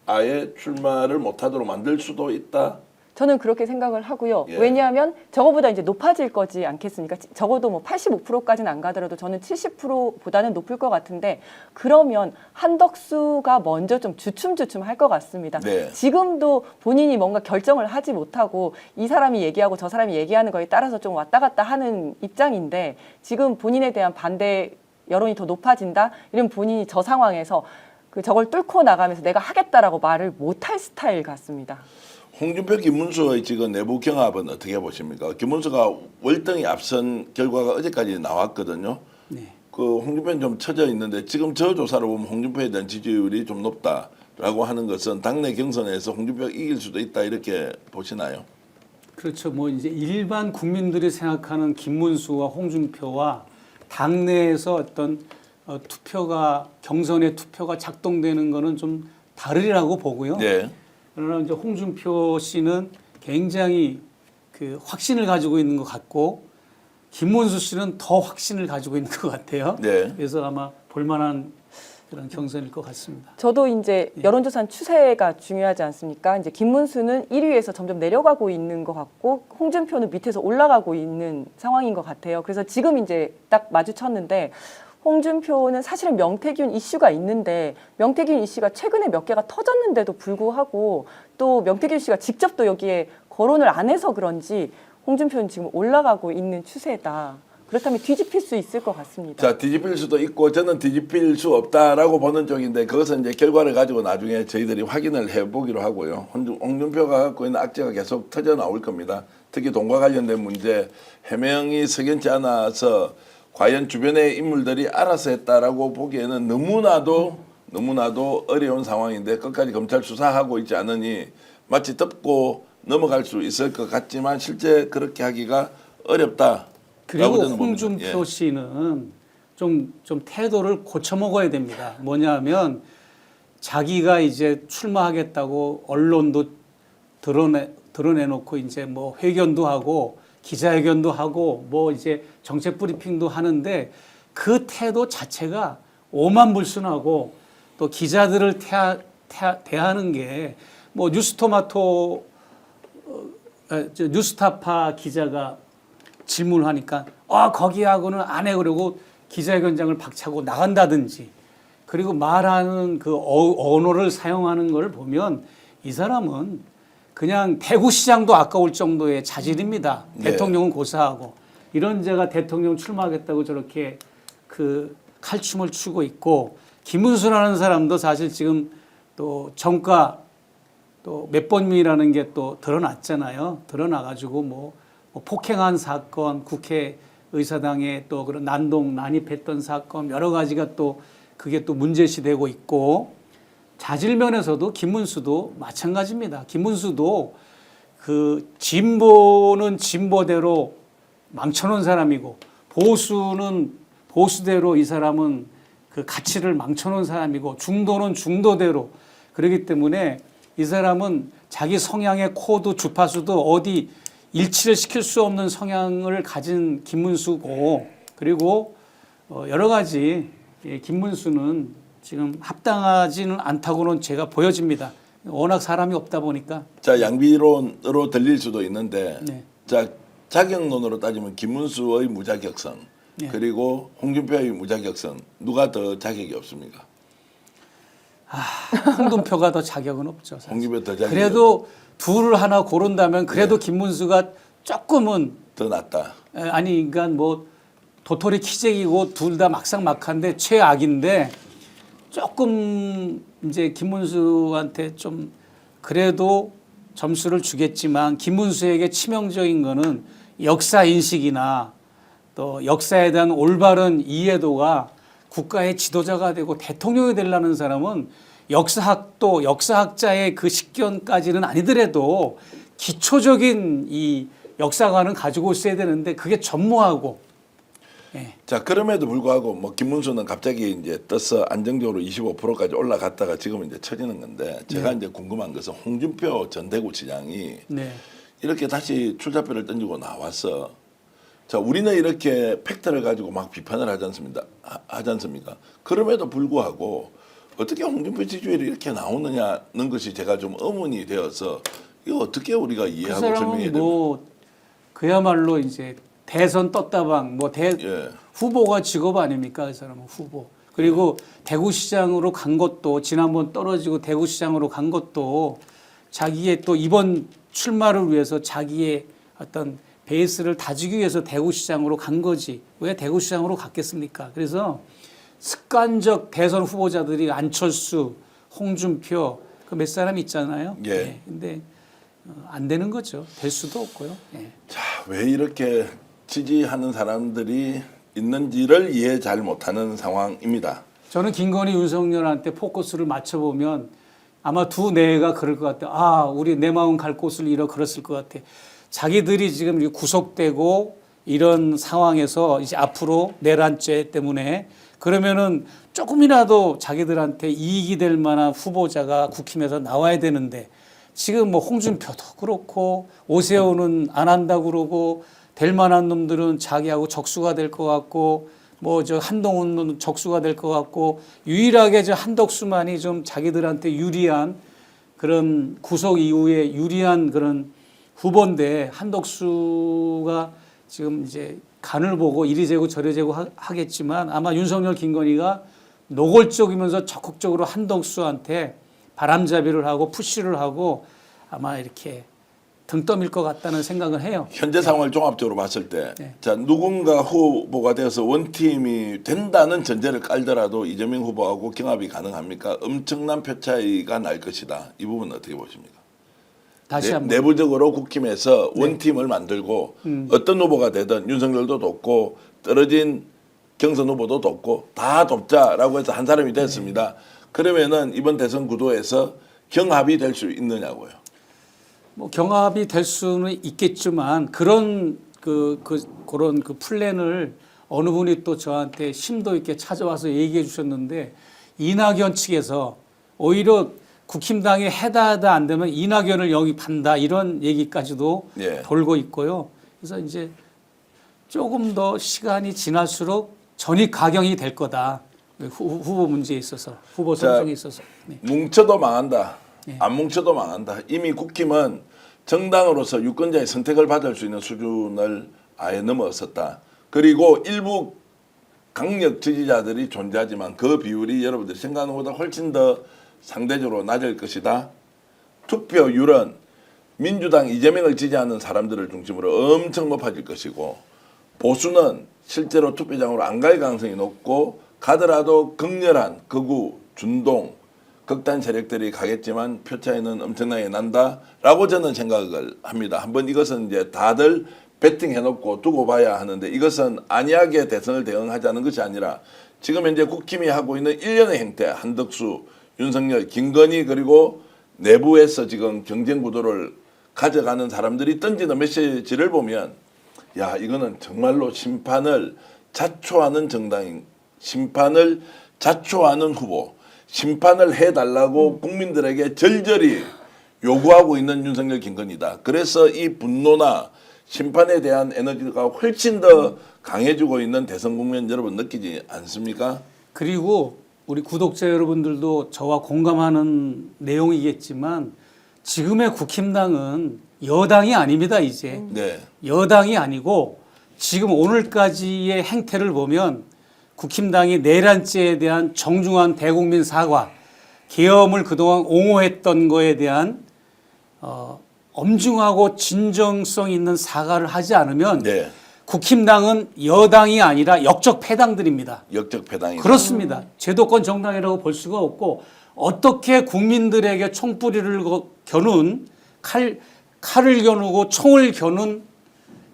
아예 출마를 못하도록 만들 수도 있다. 저는 그렇게 생각을 하고요. 예. 왜냐하면 저거보다 이제 높아질 거지 않겠습니까? 적어도 뭐 85%까지는 안 가더라도 저는 70%보다는 높을 것 같은데 그러면 한덕수가 먼저 좀 주춤주춤 할 것 같습니다. 네. 지금도 본인이 뭔가 결정을 하지 못하고 이 사람이 얘기하고 저 사람이 얘기하는 거에 따라서 좀 왔다 갔다 하는 입장인데 지금 본인에 대한 반대 여론이 더 높아진다? 이러면 본인이 저 상황에서 저걸 뚫고 나가면서 내가 하겠다라고 말을 못할 스타일 같습니다. 홍준표, 김문수의 지금 내부 경합은 어떻게 보십니까? 김문수가 월등히 앞선 결과가 어제까지 나왔거든요. 네. 그 홍준표는 좀 처져 있는데 지금 저 조사로 보면 홍준표에 대한 지지율이 좀 높다라고 하는 것은 당내 경선에서 홍준표가 이길 수도 있다 이렇게 보시나요? 그렇죠. 뭐 이제 일반 국민들이 생각하는 김문수와 홍준표와 당내에서 어떤 투표가 경선의 투표가 작동되는 거는 좀 다르리라고 보고요. 네. 그러나 이제 홍준표 씨는 굉장히 그 확신을 가지고 있는 것 같고 김문수 씨는 더 확신을 가지고 있는 것 같아요. 네. 그래서 아마 볼만한 그런 경선일 것 같습니다. 저도 이제 여론조사 추세가 중요하지 않습니까? 이제 김문수는 1위에서 점점 내려가고 있는 것 같고 홍준표는 밑에서 올라가고 있는 상황인 것 같아요. 그래서 지금 이제 딱 마주쳤는데 홍준표는 사실은 명태균 이슈가 있는데 명태균 이슈가 최근에 몇 개가 터졌는데도 불구하고 또 명태균 씨가 직접 또 여기에 거론을 안 해서 그런지 홍준표는 지금 올라가고 있는 추세다. 그렇다면 뒤집힐 수 있을 것 같습니다. 자, 뒤집힐 수도 있고 저는 뒤집힐 수 없다라고 보는 쪽인데 그것은 이제 결과를 가지고 나중에 저희들이 확인을 해보기로 하고요. 홍준표가 갖고 있는 악재가 계속 터져 나올 겁니다. 특히 돈과 관련된 문제 해명이 석연치 않아서 과연 주변의 인물들이 알아서 했다라고 보기에는 너무나도 어려운 상황인데 끝까지 검찰 수사하고 있지 않으니 마치 덮고 넘어갈 수 있을 것 같지만 실제 그렇게 하기가 어렵다. 그리고 홍준표 씨는 좀 태도를 고쳐 먹어야 됩니다. 뭐냐면 자기가 이제 출마하겠다고 언론도 드러내놓고 이제 뭐 회견도 하고 기자회견도 하고 뭐 이제 정책 브리핑도 하는데 그 태도 자체가 오만불순하고 또 기자들을 대하는 게 뭐 뉴스타파 기자가 질문을 하니까 거기하고는 안 해 그러고 기자회견장을 박차고 나간다든지 그리고 말하는 그 언어를 사용하는 걸 보면 이 사람은 그냥 대구시장도 아까울 정도의 자질입니다. 네. 대통령은 고사하고 이런 자가 대통령 출마하겠다고 저렇게 그 칼춤을 추고 있고 김문수라는 사람도 사실 지금 또 정가 또 몇 번이라는 게 또 드러났잖아요. 드러나가지고 뭐 폭행한 사건, 국회의사당에 또 그런 난입했던 사건 여러 가지가 또 그게 또 문제시되고 있고 자질 면에서도 김문수도 마찬가지입니다. 김문수도 그 진보는 진보대로 망쳐놓은 사람이고 보수는 보수대로 이 사람은 그 가치를 망쳐놓은 사람이고 중도는 중도대로 그렇기 때문에 이 사람은 자기 성향의 코드 주파수도 어디 일치를 시킬 수 없는 성향을 가진 김문수고 그리고 여러 가지 김문수는 지금 합당하지는 않다고는 제가 보여집니다. 워낙 사람이 없다 보니까. 자, 양비론으로 들릴 수도 있는데 네. 자, 자격론으로 따지면 김문수의 무자격성 네. 그리고 홍준표의 무자격성 누가 더 자격이 없습니까? 홍준표가 더 자격은 없죠. 사실. 홍준표 더 자격이 그래도 둘을 하나 고른다면 그래도 김문수가 조금은 더 낫다. 아니 그러니까 뭐 도토리 키재기고 둘 다 막상막한데 최악인데 조금 이제 김문수한테 좀 그래도 점수를 주겠지만 김문수에게 치명적인 거는 역사 인식이나 또 역사에 대한 올바른 이해도가 국가의 지도자가 되고 대통령이 되려는 사람은 역사학도 역사학자의 그 식견까지는 아니더라도 기초적인 이 역사관은 가지고 있어야 되는데 그게 전무하고 예. 자, 그럼에도 불구하고 뭐 김문수는 갑자기 이제 떠서 안정적으로 25%까지 올라갔다가 지금은 이제 처지는 건데 제가 이제 궁금한 것은 홍준표 전 대구시장이 네. 이렇게 다시 출사표를 던지고 나와서 자, 우리는 이렇게 팩트를 가지고 막 비판을 하지 않습니까? 그럼에도 불구하고 어떻게 홍준표 지지율이 이렇게 나오느냐는 것이 제가 좀 의문이 되어서 이거 어떻게 우리가 그 이해하고 사람은 설명해야 됩니까? 뭐 그야말로 이제 대선 떴다방 뭐 예. 후보가 직업 아닙니까? 그 사람은 후보. 그리고 대구시장으로 간 것도 지난번 떨어지고 대구시장으로 간 것도 자기의 또 이번 출마를 위해서 자기의 어떤 베이스를 다지기 위해서 대구시장으로 간 거지. 왜 대구시장으로 갔겠습니까? 그래서 습관적 대선 후보자들이 안철수, 홍준표 그 몇 사람 있잖아요. 예. 네. 근데 안 되는 거죠. 될 수도 없고요. 예. 자, 왜 이렇게 지지하는 사람들이 있는지를 이해 잘 못하는 상황입니다. 저는 김건희 윤석열한테 포커스를 맞춰보면 아마 두 내가 그럴 것 같아요. 아, 우리 내 마음 갈 곳을 잃어 그랬을 것 같아. 자기들이 지금 구속되고 이런 상황에서 이제 앞으로 내란죄 때문에 그러면은 조금이라도 자기들한테 이익이 될 만한 후보자가 국힘에서 나와야 되는데 지금 뭐 홍준표도 그렇고 오세훈은 안 한다고 그러고 될 만한 놈들은 자기하고 적수가 될 것 같고 뭐 저 한동훈은 적수가 될 것 같고 유일하게 저 한덕수만이 좀 자기들한테 유리한 그런 구속 이후에 유리한 그런 후보인데 한덕수가 지금 이제 간을 보고 이리 재고 저리 재고 하겠지만 아마 윤석열 김건희가 노골적이면서 적극적으로 한덕수한테 바람잡이를 하고 푸시를 하고 아마 이렇게 등 떠밀 것 같다는 생각을 해요. 현재 상황을 종합적으로 봤을 때, 네. 자, 누군가 후보가 되어서 원팀이 된다는 전제를 깔더라도 이재명 후보하고 경합이 가능합니까? 엄청난 표 차이가 날 것이다. 이 부분은 어떻게 보십니까? 다시 한번 내부적으로 국힘에서 원팀을 만들고 어떤 후보가 되든 윤석열도 돕고 떨어진 경선 후보도 돕고 다 돕자라고 해서 한 사람이 됐습니다. 그러면은 이번 대선 구도에서 경합이 될 수 있느냐고요. 뭐 경합이 될 수는 있겠지만 그런 그런 그 플랜을 어느 분이 또 저한테 심도 있게 찾아와서 얘기해 주셨는데 이낙연 측에서 오히려 국힘당이 해다 안 되면 이낙연을 영입한다 이런 얘기까지도 예. 돌고 있고요. 그래서 이제 조금 더 시간이 지날수록 전이 가경이 될 거다. 후보 문제에 있어서 후보 선정에 있어서. 네. 뭉쳐도 망한다. 네. 안 뭉쳐도 망한다. 이미 국힘은 정당으로서 유권자의 선택을 받을 수 있는 수준을 아예 넘어섰다. 그리고 일부 강력 지지자들이 존재하지만 그 비율이 여러분들이 생각하는 것보다 훨씬 더 상대적으로 낮을 것이다. 투표율은 민주당 이재명을 지지하는 사람들을 중심으로 엄청 높아질 것이고 보수는 실제로 투표장으로 안 갈 가능성이 높고 가더라도 극렬한 극우, 준동, 극단 세력들이 가겠지만 표 차이는 엄청나게 난다라고 저는 생각을 합니다. 한번 이것은 이제 다들 배팅해놓고 두고 봐야 하는데 이것은 안이하게 대선을 대응하자는 것이 아니라 지금 현재 국힘이 하고 있는 일련의 행태, 한덕수, 윤석열, 김건희 그리고 내부에서 지금 경쟁 구도를 가져가는 사람들이 던지는 메시지를 보면 야 이거는 정말로 심판을 자초하는 정당인 심판을 자초하는 후보, 심판을 해달라고 국민들에게 절절히 요구하고 있는 윤석열 김건희다. 그래서 이 분노나 심판에 대한 에너지가 훨씬 더 강해지고 있는 대선 국면 여러분 느끼지 않습니까? 그리고 우리 구독자 여러분들도 저와 공감하는 내용이겠지만 지금의 국힘당은 여당이 아닙니다, 이제. 네. 여당이 아니고 지금 오늘까지의 행태를 보면 국힘당이 내란죄에 대한 정중한 대국민 사과, 계엄을 그동안 옹호했던 거에 대한 엄중하고 진정성 있는 사과를 하지 않으면 네. 국힘당은 여당이 아니라 역적 패당들입니다. 역적 패당이다. 그렇습니다. 제도권 정당이라고 볼 수가 없고 어떻게 국민들에게 총뿌리를 겨눈 칼을 겨누고 총을 겨눈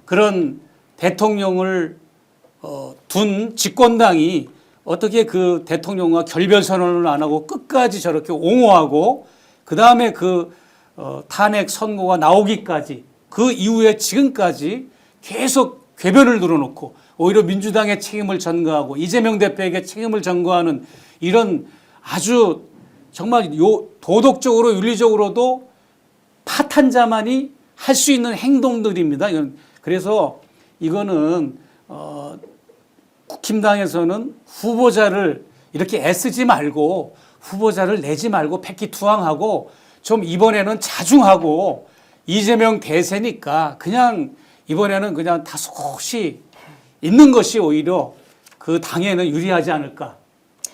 그런 대통령을 둔 집권당이 어떻게 그 대통령과 결별 선언을 안 하고 끝까지 저렇게 옹호하고 그 다음에 그 탄핵 선고가 나오기까지 그 이후에 지금까지 계속 궤변을 늘어놓고 오히려 민주당의 책임을 전가하고 이재명 대표에게 책임을 전가하는 이런 아주 정말 도덕적으로 윤리적으로도 파탄자만이 할 수 있는 행동들입니다. 그래서 이거는 국힘당에서는 후보자를 이렇게 애쓰지 말고 후보자를 내지 말고 패기투항하고 좀 이번에는 자중하고 이재명 대세니까 그냥 이번에는 그냥 다소곳이 있는 것이 오히려 그 당에는 유리하지 않을까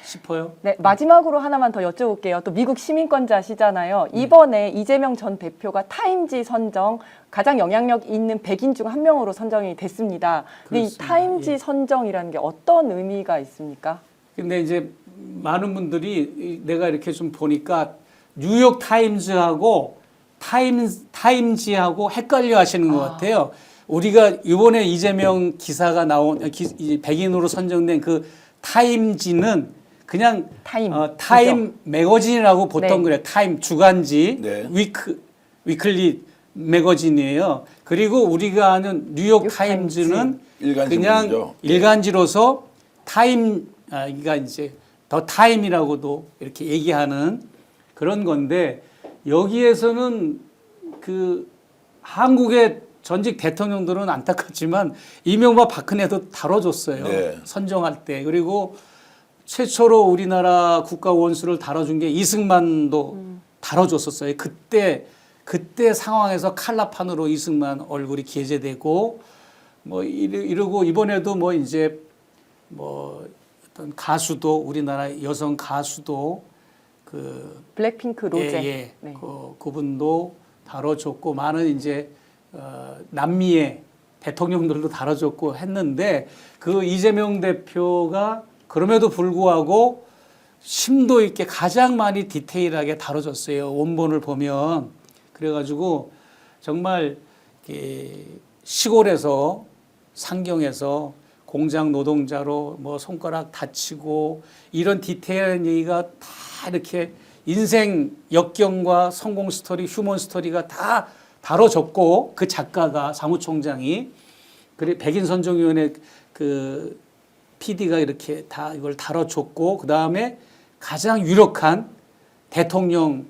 싶어요. 네, 마지막으로 하나만 더 여쭤볼게요. 또 미국 시민권자시잖아요. 이번에 이재명 전 대표가 타임지 선정 가장 영향력 있는 100인 중 한 명으로 선정이 됐습니다. 근데 이 그렇습니다. 타임지 선정이라는 게 어떤 의미가 있습니까? 근데 이제 많은 분들이 내가 이렇게 좀 보니까 뉴욕 타임즈하고 타임지하고 헷갈려 하시는 것 같아요. 우리가 이번에 이재명 기사가 나온 100인으로 선정된 그 타임지는 그냥 타임 매거진이라고 보통 네. 그래요. 타임 주간지 네. 위클리 매거진이에요. 그리고 우리가 아는 뉴욕 타임즈는 일간지 그냥 문이죠. 일간지로서 그러니까 이제 더 타임이라고도 이렇게 얘기하는 그런 건데 여기에서는 그 한국의 전직 대통령들은 안타깝지만 이명박 박근혜도 다뤄줬어요. 네. 선정할 때. 그리고 최초로 우리나라 국가 원수를 다뤄준 게 이승만도 다뤄줬었어요. 그때 상황에서 칼라판으로 이승만 얼굴이 게재되고 뭐 이러고 이번에도 뭐 이제 뭐 어떤 가수도 우리나라 여성 가수도 그 블랙핑크 로제. 예. 네. 그분도 다뤄줬고 많은 이제 남미의 대통령들도 다뤄줬고 했는데 그 이재명 대표가 그럼에도 불구하고 심도 있게 가장 많이 디테일하게 다뤄졌어요. 원본을 보면. 그래가지고 정말 시골에서 상경에서 공장 노동자로 뭐 손가락 다치고 이런 디테일한 얘기가 다 이렇게 인생 역경과 성공 스토리, 휴먼 스토리가 다 다뤄졌고 그 작가가 사무총장이 그래 백인 선정위원회 그 PD가 이렇게 다 이걸 다뤄줬고 그 다음에 가장 유력한 대통령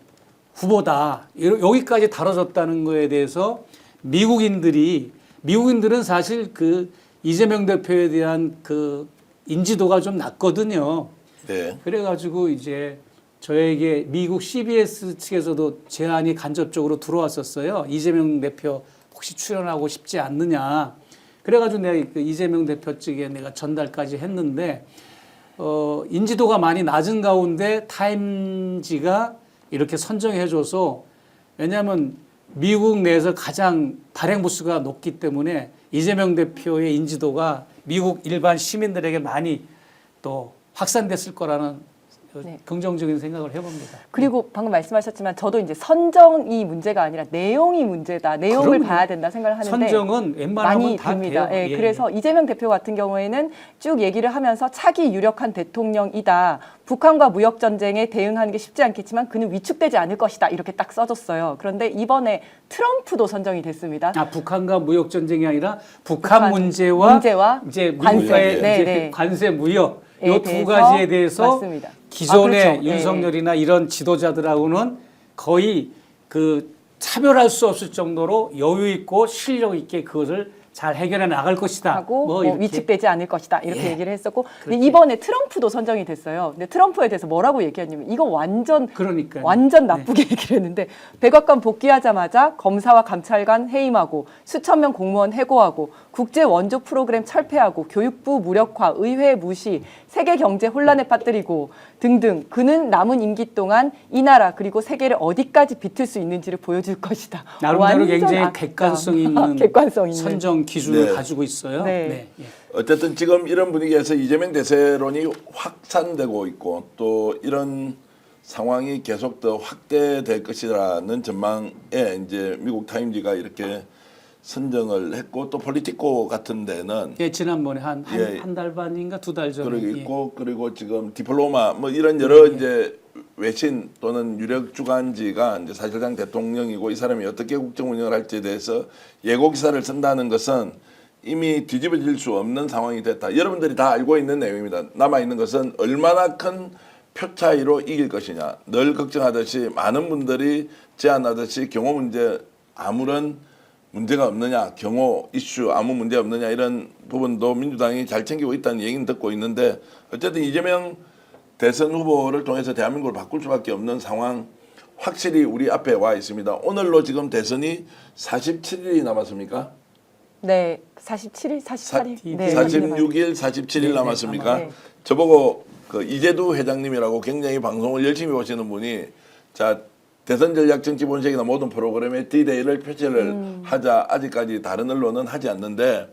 후보다 여기까지 다뤄졌다는 거에 대해서 미국인들은 사실 그 이재명 대표에 대한 그 인지도가 좀 낮거든요. 네. 그래가지고 이제 저에게 미국 CBS 측에서도 제안이 간접적으로 들어왔었어요. 이재명 대표 혹시 출연하고 싶지 않느냐. 그래가지고 내가 그 이재명 대표 측에 내가 전달까지 했는데 인지도가 많이 낮은 가운데 타임지가 이렇게 선정해줘서 왜냐하면 미국 내에서 가장 발행 부수가 높기 때문에 이재명 대표의 인지도가 미국 일반 시민들에게 많이 또 확산됐을 거라는 네. 긍정적인 생각을 해봅니다. 그리고 방금 말씀하셨지만 저도 이제 선정이 문제가 아니라 내용이 문제다. 내용을 그럼요. 봐야 된다 생각을 하는데 선정은 웬만하면 많이 다 듭니다. 돼요. 예, 예, 그래서 이재명 대표 같은 경우에는 쭉 얘기를 하면서 차기 유력한 대통령이다. 북한과 무역 전쟁에 대응하는 게 쉽지 않겠지만 그는 위축되지 않을 것이다. 이렇게 딱 써줬어요. 그런데 이번에 트럼프도 선정이 됐습니다. 아, 북한과 무역 전쟁이 아니라 북한 문제와 이제 관세, 미국과의 네, 이제 네. 관세 무역 에 이 두 대해서 가지에 대해서 맞습니다. 기존의 아, 그렇죠. 윤석열이나 이런 지도자들하고는 거의 그 차별할 수 없을 정도로 여유 있고 실력 있게 그것을 잘 해결해 나갈 것이다. 하고 뭐 이렇게. 위축되지 않을 것이다 이렇게 예. 얘기를 했었고 근데 그렇게. 이번에 트럼프도 선정이 됐어요. 근데 트럼프에 대해서 뭐라고 얘기했냐면 이거 완전 그러니까요. 완전 나쁘게 얘기를 했는데 백악관 복귀하자마자 검사와 감찰관 해임하고 수천 명 공무원 해고하고 국제 원조 프로그램 철폐하고 교육부 무력화, 의회 무시, 세계 경제 혼란에 빠뜨리고 등등 그는 남은 임기 동안 이 나라 그리고 세계를 어디까지 비틀 수 있는지를 보여줄 것이다. 나름대로 완전 굉장히 악담. 객관성 있는, 객관성 있는. 선정 기준을 네. 가지고 있어요. 네. 예. 어쨌든 지금 이런 분위기에서 이재명 대세론이 확산되고 있고 또 이런 상황이 계속 더 확대될 것이라는 전망에 이제 미국 타임지가 이렇게 선정을 했고 또 폴리티코 같은 데는 예, 지난번에 한 예. 달 반인가 두 달 전에 그러고 예. 있고 그리고 지금 디플로마 뭐 이런 여러 이제 외신 또는 유력 주간지가 이제 사실상 대통령이고 이 사람이 어떻게 국정 운영을 할지에 대해서 예고 기사를 쓴다는 것은 이미 뒤집어질 수 없는 상황이 됐다. 여러분들이 다 알고 있는 내용입니다. 남아 있는 것은 얼마나 큰 표 차이로 이길 것이냐. 늘 걱정하듯이 많은 분들이 제안하듯이 경호 문제 아무런 문제가 없느냐, 경호 이슈 아무 문제 없느냐 이런 부분도 민주당이 잘 챙기고 있다는 얘기는 듣고 있는데 어쨌든 이재명 대선 후보를 통해서 대한민국을 바꿀 수밖에 없는 상황 확실히 우리 앞에 와 있습니다. 오늘로 지금 대선이 47일이 남았습니까? 네, 47일, 48일, 네, 46일, 47일 네, 남았습니까? 아마, 네. 저보고 그 이재두 회장님이라고 굉장히 방송을 열심히 보시는 분이 자 대선 전략 정치 본색이나 모든 프로그램에 D-Day를 표시를 하자. 아직까지 다른 언론은 하지 않는데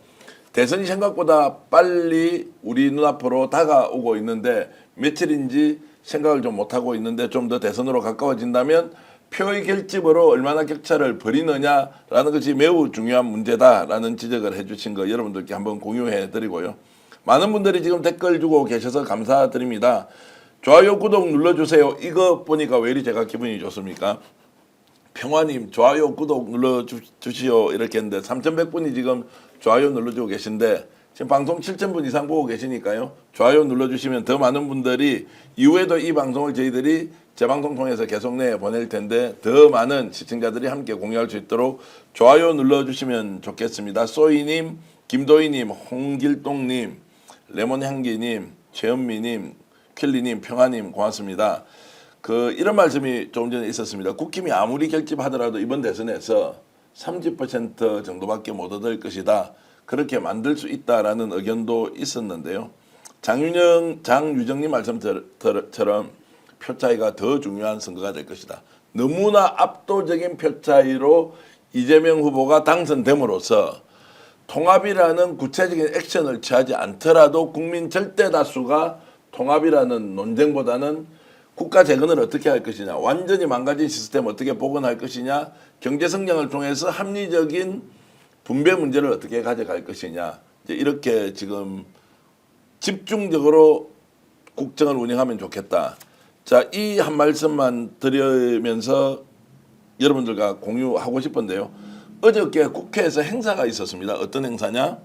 대선이 생각보다 빨리 우리 눈앞으로 다가오고 있는데 며칠인지 생각을 좀 못하고 있는데 좀 더 대선으로 가까워진다면 표의 결집으로 얼마나 격차를 벌이느냐라는 것이 매우 중요한 문제다라는 지적을 해주신 거 여러분들께 한번 공유해 드리고요. 많은 분들이 지금 댓글 주고 계셔서 감사드립니다. 좋아요, 구독 눌러주세요. 이거 보니까 왜 이리 제가 기분이 좋습니까? 평화님 좋아요, 구독 눌러주시오 이렇게 했는데 3,100분이 지금 좋아요 눌러주고 계신데 지금 방송 7,000분 이상 보고 계시니까요. 좋아요 눌러주시면 더 많은 분들이 이후에도 이 방송을 저희들이 재방송 통해서 계속 내보낼 텐데 더 많은 시청자들이 함께 공유할 수 있도록 좋아요 눌러주시면 좋겠습니다. 소희님, 김도희님, 홍길동님, 레몬향기님, 최은미님, 켈리님, 평화님 고맙습니다. 이런 말씀이 조금 전에 있었습니다. 국힘이 아무리 결집하더라도 이번 대선에서 30% 정도밖에 못 얻을 것이다. 그렇게 만들 수 있다라는 의견도 있었는데요. 장유정님 말씀처럼 표 차이가 더 중요한 선거가 될 것이다. 너무나 압도적인 표 차이로 이재명 후보가 당선됨으로써 통합이라는 구체적인 액션을 취하지 않더라도 국민 절대 다수가 통합이라는 논쟁보다는 국가 재건을 어떻게 할 것이냐, 완전히 망가진 시스템 어떻게 복원할 것이냐, 경제 성장을 통해서 합리적인 분배 문제를 어떻게 가져갈 것이냐, 이제 이렇게 지금 집중적으로 국정을 운영하면 좋겠다. 자, 이 한 말씀만 드리면서 여러분들과 공유하고 싶은데요. 어저께 국회에서 행사가 있었습니다. 어떤 행사냐?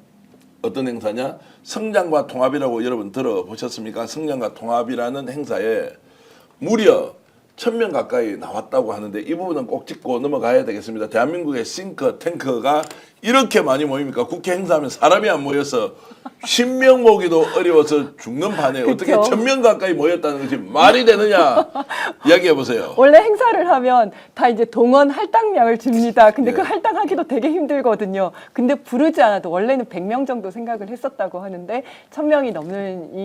성장과 통합이라고 여러분 들어보셨습니까? 성장과 통합이라는 행사에 무려 1,000명 가까이 나왔다고 하는데 이 부분은 꼭 짚고 넘어가야 되겠습니다. 대한민국의 탱커가 이렇게 많이 모입니까? 국회 행사하면 사람이 안 모여서 10명 모기도 어려워서 죽는 판에 어떻게 1,000명 가까이 모였다는 것이 말이 되느냐 이야기해 보세요. 원래 행사를 하면 다 이제 동원 할당량을 줍니다. 근데 네. 그 할당하기도 되게 힘들거든요. 근데 부르지 않아도 원래는 100명 정도 생각을 했었다고 하는데 1,000명이 넘는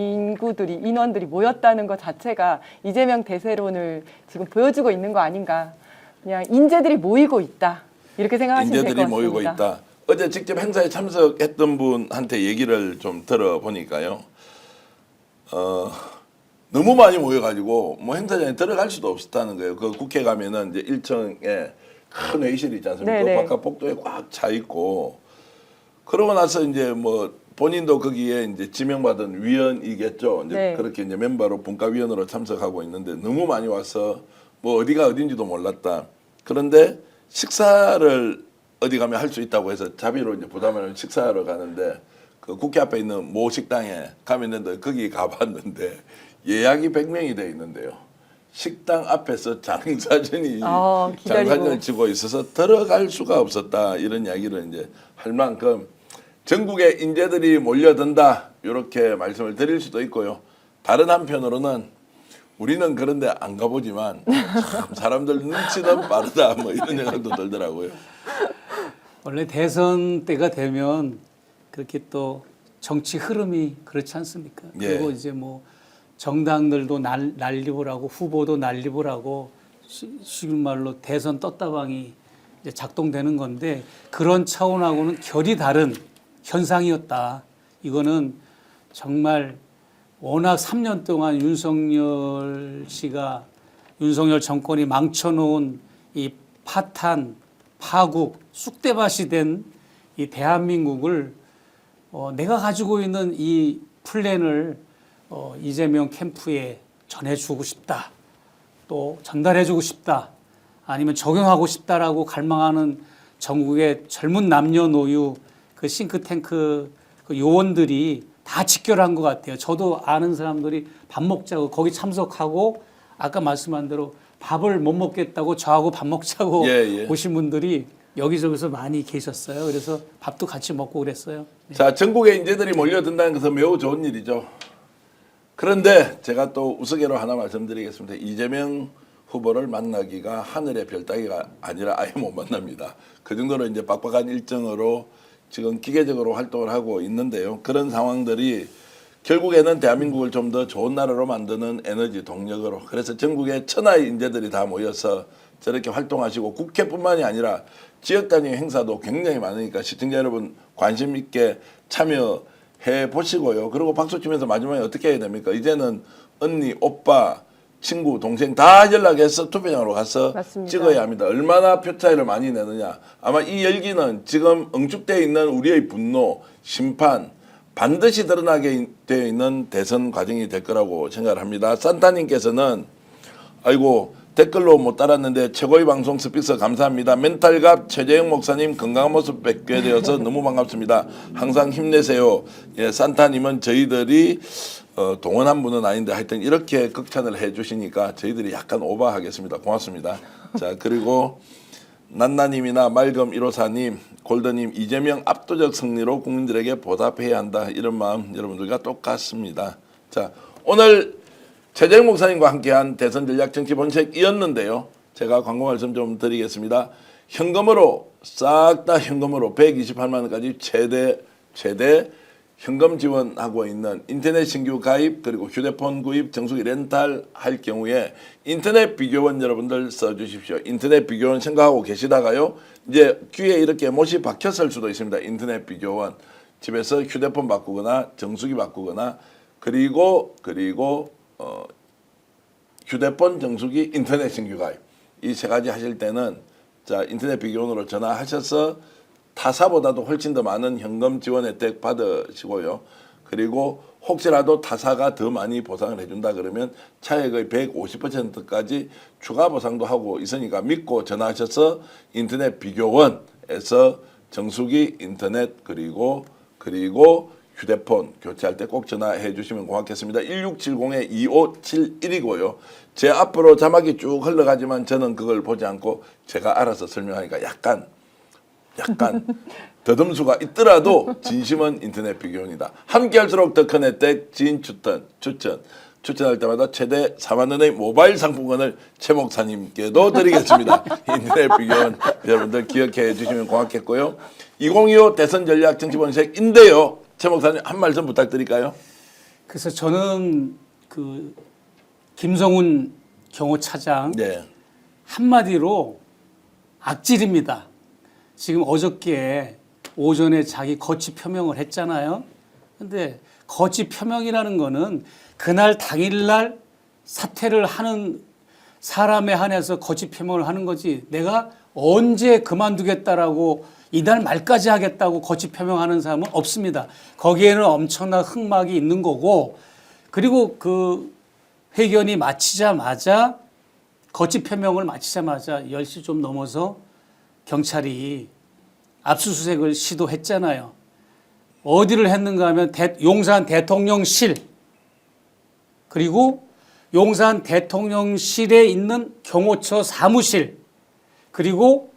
인원들이 모였다는 것 자체가 이재명 대세론을 지금 보여주고 있는 거 아닌가. 그냥 인재들이 모이고 있다. 이렇게 생각하시면 될 것 인재들이 같습니다. 모이고 있다. 어제 직접 행사에 참석했던 분한테 얘기를 좀 들어보니까요. 너무 많이 모여가지고 뭐 행사장에 들어갈 수도 없었다는 거예요. 그 국회 가면은 이제 1층에 큰 회의실이 있지 않습니까? 네네. 그 바깥 복도에 꽉 차 있고 그러고 나서 이제 뭐 본인도 거기에 이제 지명받은 위원이겠죠. 이제 네. 그렇게 이제 멤버로 분과위원으로 참석하고 있는데 너무 많이 와서 뭐 어디가 어딘지도 몰랐다. 그런데 식사를 어디 가면 할 수 있다고 해서 자비로 이제 부담을 식사하러 가는데 그 국회 앞에 있는 모 식당에 가면 있는데 거기 가봤는데 예약이 100명이 돼 있는데요. 식당 앞에서 장사진이 기다리고. 장사진을 치고 있어서 들어갈 수가 없었다. 이런 이야기를 이제 할 만큼 전국의 인재들이 몰려든다. 이렇게 말씀을 드릴 수도 있고요. 다른 한편으로는 우리는 그런데 안 가보지만 참 사람들 눈치는 빠르다. 뭐 이런 생각도 들더라고요. 원래 대선 때가 되면 그렇게 또 정치 흐름이 그렇지 않습니까? 예. 그리고 이제 뭐 정당들도 난립을 하고 후보도 난립을 하고 쉬운 말로 대선 떴다방이 이제 작동되는 건데 그런 차원하고는 결이 다른 현상이었다. 이거는 정말 워낙 3년 동안 윤석열 정권이 망쳐놓은 이 파탄, 파국, 쑥대밭이 된 이 대한민국을 내가 가지고 있는 이 플랜을 이재명 캠프에 전해주고 싶다. 또 전달해주고 싶다. 아니면 적용하고 싶다라고 갈망하는 전국의 젊은 남녀노유 그 싱크탱크 그 요원들이 다 직결한 것 같아요. 저도 아는 사람들이 밥 먹자고 거기 참석하고 아까 말씀한 대로 밥을 못 먹겠다고 저하고 밥 먹자고 오신 분들이 여기저기서 많이 계셨어요. 그래서 밥도 같이 먹고 그랬어요. 네. 자, 전국의 인재들이 몰려든다는 것은 매우 좋은 일이죠. 그런데 제가 또 우스개로 하나 말씀드리겠습니다. 이재명 후보를 만나기가 하늘의 별 따기가 아니라 아예 못 만납니다. 그 정도로 이제 빡빡한 일정으로 지금 기계적으로 활동을 하고 있는데요. 그런 상황들이 결국에는 대한민국을 좀 더 좋은 나라로 만드는 에너지 동력으로 그래서 전국의 천하의 인재들이 다 모여서 저렇게 활동하시고 국회뿐만이 아니라 지역 단위 행사도 굉장히 많으니까 시청자 여러분 관심 있게 참여해 보시고요. 그리고 박수 치면서 마지막에 어떻게 해야 됩니까? 이제는 언니, 오빠, 친구, 동생 다 연락해서 투표장으로 가서 맞습니다. 찍어야 합니다. 얼마나 표 차이를 많이 내느냐. 아마 이 열기는 지금 응축되어 있는 우리의 분노, 심판 반드시 드러나게 되어 있는 대선 과정이 될 거라고 생각을 합니다. 산타님께서는 아이고 댓글로 못 달았는데 최고의 방송 스픽서 감사합니다. 멘탈갑 최재형 목사님 건강한 모습 뵙게 되어서 너무 반갑습니다. 항상 힘내세요. 예, 산타님은 저희들이 동원한 분은 아닌데 하여튼 이렇게 극찬을 해주시니까 저희들이 약간 오버하겠습니다. 고맙습니다. 자 그리고 난나님이나 말금 154님, 골드님 이재명 압도적 승리로 국민들에게 보답해야 한다. 이런 마음 여러분들과 똑같습니다. 자 오늘 최재형 목사님과 함께한 대선 전략 정치 본색이었는데요. 제가 광고 말씀 좀 드리겠습니다. 현금으로 싹 다 현금으로 128만 원까지 최대 현금 지원하고 있는 인터넷 신규 가입 그리고 휴대폰 구입 정수기 렌탈 할 경우에 인터넷 비교원 여러분들 써주십시오. 인터넷 비교원 생각하고 계시다가요. 이제 귀에 이렇게 못이 박혔을 수도 있습니다. 인터넷 비교원 집에서 휴대폰 바꾸거나 정수기 바꾸거나 그리고 휴대폰 정수기 인터넷 신규 가입 이 세 가지 하실 때는 자 인터넷 비교원으로 전화하셔서 타사보다도 훨씬 더 많은 현금 지원 혜택 받으시고요. 그리고 혹시라도 타사가 더 많이 보상을 해준다 그러면 차액의 150%까지 추가 보상도 하고 있으니까 믿고 전화하셔서 인터넷 비교원에서 정수기 인터넷 그리고 휴대폰 교체할 때 꼭 전화해 주시면 고맙겠습니다. 1670-2571이고요. 제 앞으로 자막이 쭉 흘러가지만 저는 그걸 보지 않고 제가 알아서 설명하니까 약간 더듬수가 있더라도 진심은 인터넷 비교원이다. 함께할수록 더 큰 혜택 지인 추천할 때마다 최대 4만 원의 모바일 상품권을 최 목사님께도 드리겠습니다. 인터넷 비교원 여러분들 기억해 주시면 고맙겠고요. 2025 대선 전략 정치본색인데요. 최 목사님 한 말씀 부탁드릴까요? 그래서 저는 그 김성훈 경호차장 네. 한마디로 악질입니다. 지금 어저께 오전에 자기 거취 표명을 했잖아요. 근데 거짓 표명이라는 거는 그날 당일날 사퇴를 하는 사람에 한해서 거짓 표명을 하는 거지, 내가 언제 그만두겠다라고 이달 말까지 하겠다고 거짓 표명하는 사람은 없습니다. 거기에는 엄청난 흑막이 있는 거고, 그리고 그 회견이 마치자마자, 거짓 표명을 마치자마자 10시 좀 넘어서 경찰이 압수수색을 시도했잖아요. 어디를 했는가 하면 용산 대통령실, 그리고 용산 대통령실에 있는 경호처 사무실, 그리고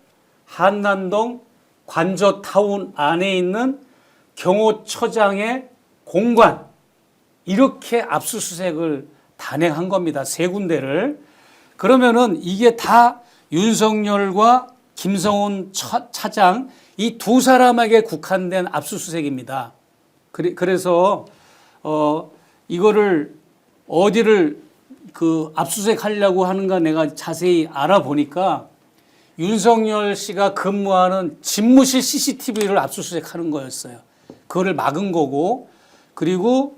한남동 관저타운 안에 있는 경호처장의 공관, 이렇게 압수수색을 단행한 겁니다. 세 군데를. 그러면은 이게 다 윤석열과 김성훈 차장 이 두 사람에게 국한된 압수수색입니다. 그래서 이거를 어디를 그 압수수색하려고 하는가 내가 자세히 알아보니까 윤석열 씨가 근무하는 집무실 CCTV를 압수수색하는 거였어요. 그거를 막은 거고, 그리고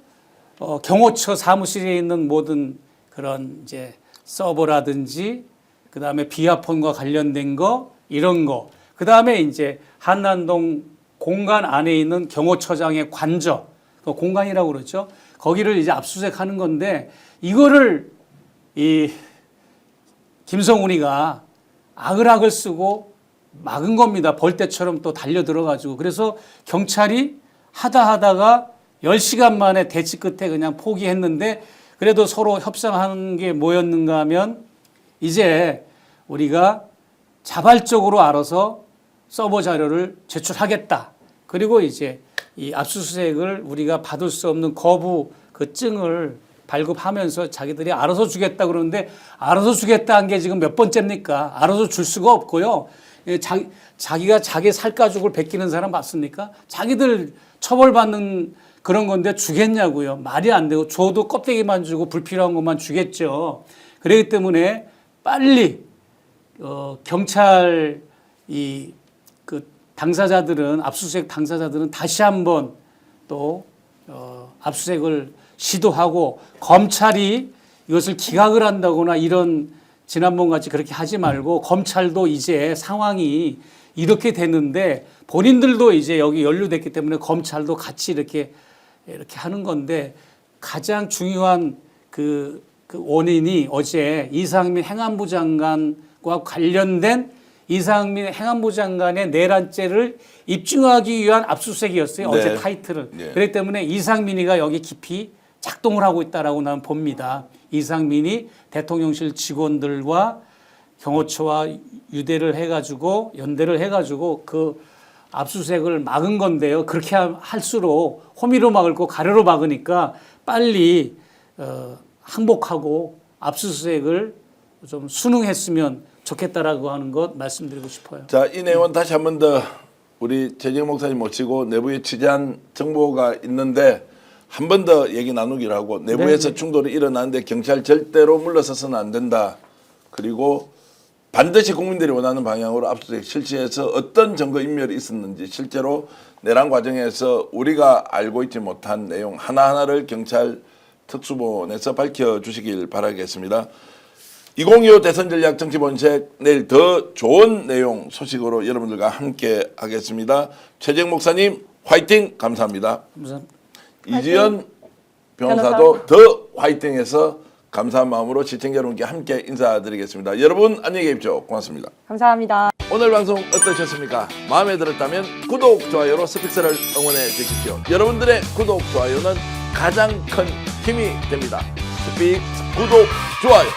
경호처 사무실에 있는 모든 그런 이제 서버라든지, 그 다음에 비아폰과 관련된 거, 이런 거, 그 다음에 이제 한남동 공간 안에 있는 경호처장의 관저, 그 공간이라고 그러죠. 거기를 이제 압수수색하는 건데, 이거를 이 김성훈이가 악을 쓰고 막은 겁니다. 벌떼처럼 또 달려 들어가지고. 그래서 경찰이 하다가 10시간 만에 대치 끝에 그냥 포기했는데, 그래도 서로 협상하는 게 뭐였는가 하면, 이제 우리가 자발적으로 알아서 서버 자료를 제출하겠다. 그리고 이제 이 압수수색을 우리가 받을 수 없는 거부 그 증을 발급하면서 자기들이 알아서 주겠다 그러는데, 알아서 주겠다 한 게 지금 몇 번째입니까? 알아서 줄 수가 없고요. 자기가 자기 살가죽을 베끼는 사람 맞습니까? 자기들 처벌받는 그런 건데 주겠냐고요. 말이 안 되고, 줘도 껍데기만 주고 불필요한 것만 주겠죠. 그렇기 때문에 빨리 경찰 그 당사자들은, 압수수색 당사자들은 다시 한번 또 압수수색을 시도하고, 검찰이 이것을 기각을 한다거나 이런 지난번 같이 그렇게 하지 말고, 검찰도 이제 상황이 이렇게 됐는데 본인들도 이제 여기 연루됐기 때문에 검찰도 같이 이렇게 하는 건데, 가장 중요한 그 원인이 어제 이상민 행안부 장관과 관련된 이상민 행안부 장관의 내란죄를 입증하기 위한 압수수색이었어요. 네. 어제 타이틀은. 네. 그렇기 때문에 이상민이가 여기 깊이 작동을 하고 있다라고 나는 봅니다. 이상민이 대통령실 직원들과 경호처와 유대를 해가지고, 연대를 해가지고 그 압수수색을 막은 건데요. 그렇게 할수록 호미로 막을 거 가래로 막으니까 빨리 항복하고 압수수색을 좀 순응했으면 좋겠다라고 하는 것 말씀드리고 싶어요. 자, 이 내용은 다시 한 번 더 우리 최재형 목사님 모시고 내부에 취재한 정보가 있는데 한 번 더 얘기 나누기를 하고, 내부에서 충돌이 일어나는데 경찰 절대로 물러서서는 안 된다. 그리고 반드시 국민들이 원하는 방향으로 압수수색 실시해서 어떤 증거 인멸이 있었는지, 실제로 내란 과정에서 우리가 알고 있지 못한 내용 하나하나를 경찰 특수본에서 밝혀주시길 바라겠습니다. 2025 대선전략 정치본색, 내일 더 좋은 내용 소식으로 여러분들과 함께 하겠습니다. 최재형 목사님 화이팅, 감사합니다. 감사합니다. 이지연 변호사도 더 화이팅해서 감사한 마음으로 시청자 여러분께 함께 인사드리겠습니다. 여러분 안녕히 계십시오. 고맙습니다. 감사합니다. 오늘 방송 어떠셨습니까? 마음에 들었다면 구독, 좋아요로 스픽스를 응원해 주십시오. 여러분들의 구독, 좋아요는 가장 큰 힘이 됩니다. 스픽스 구독, 좋아요.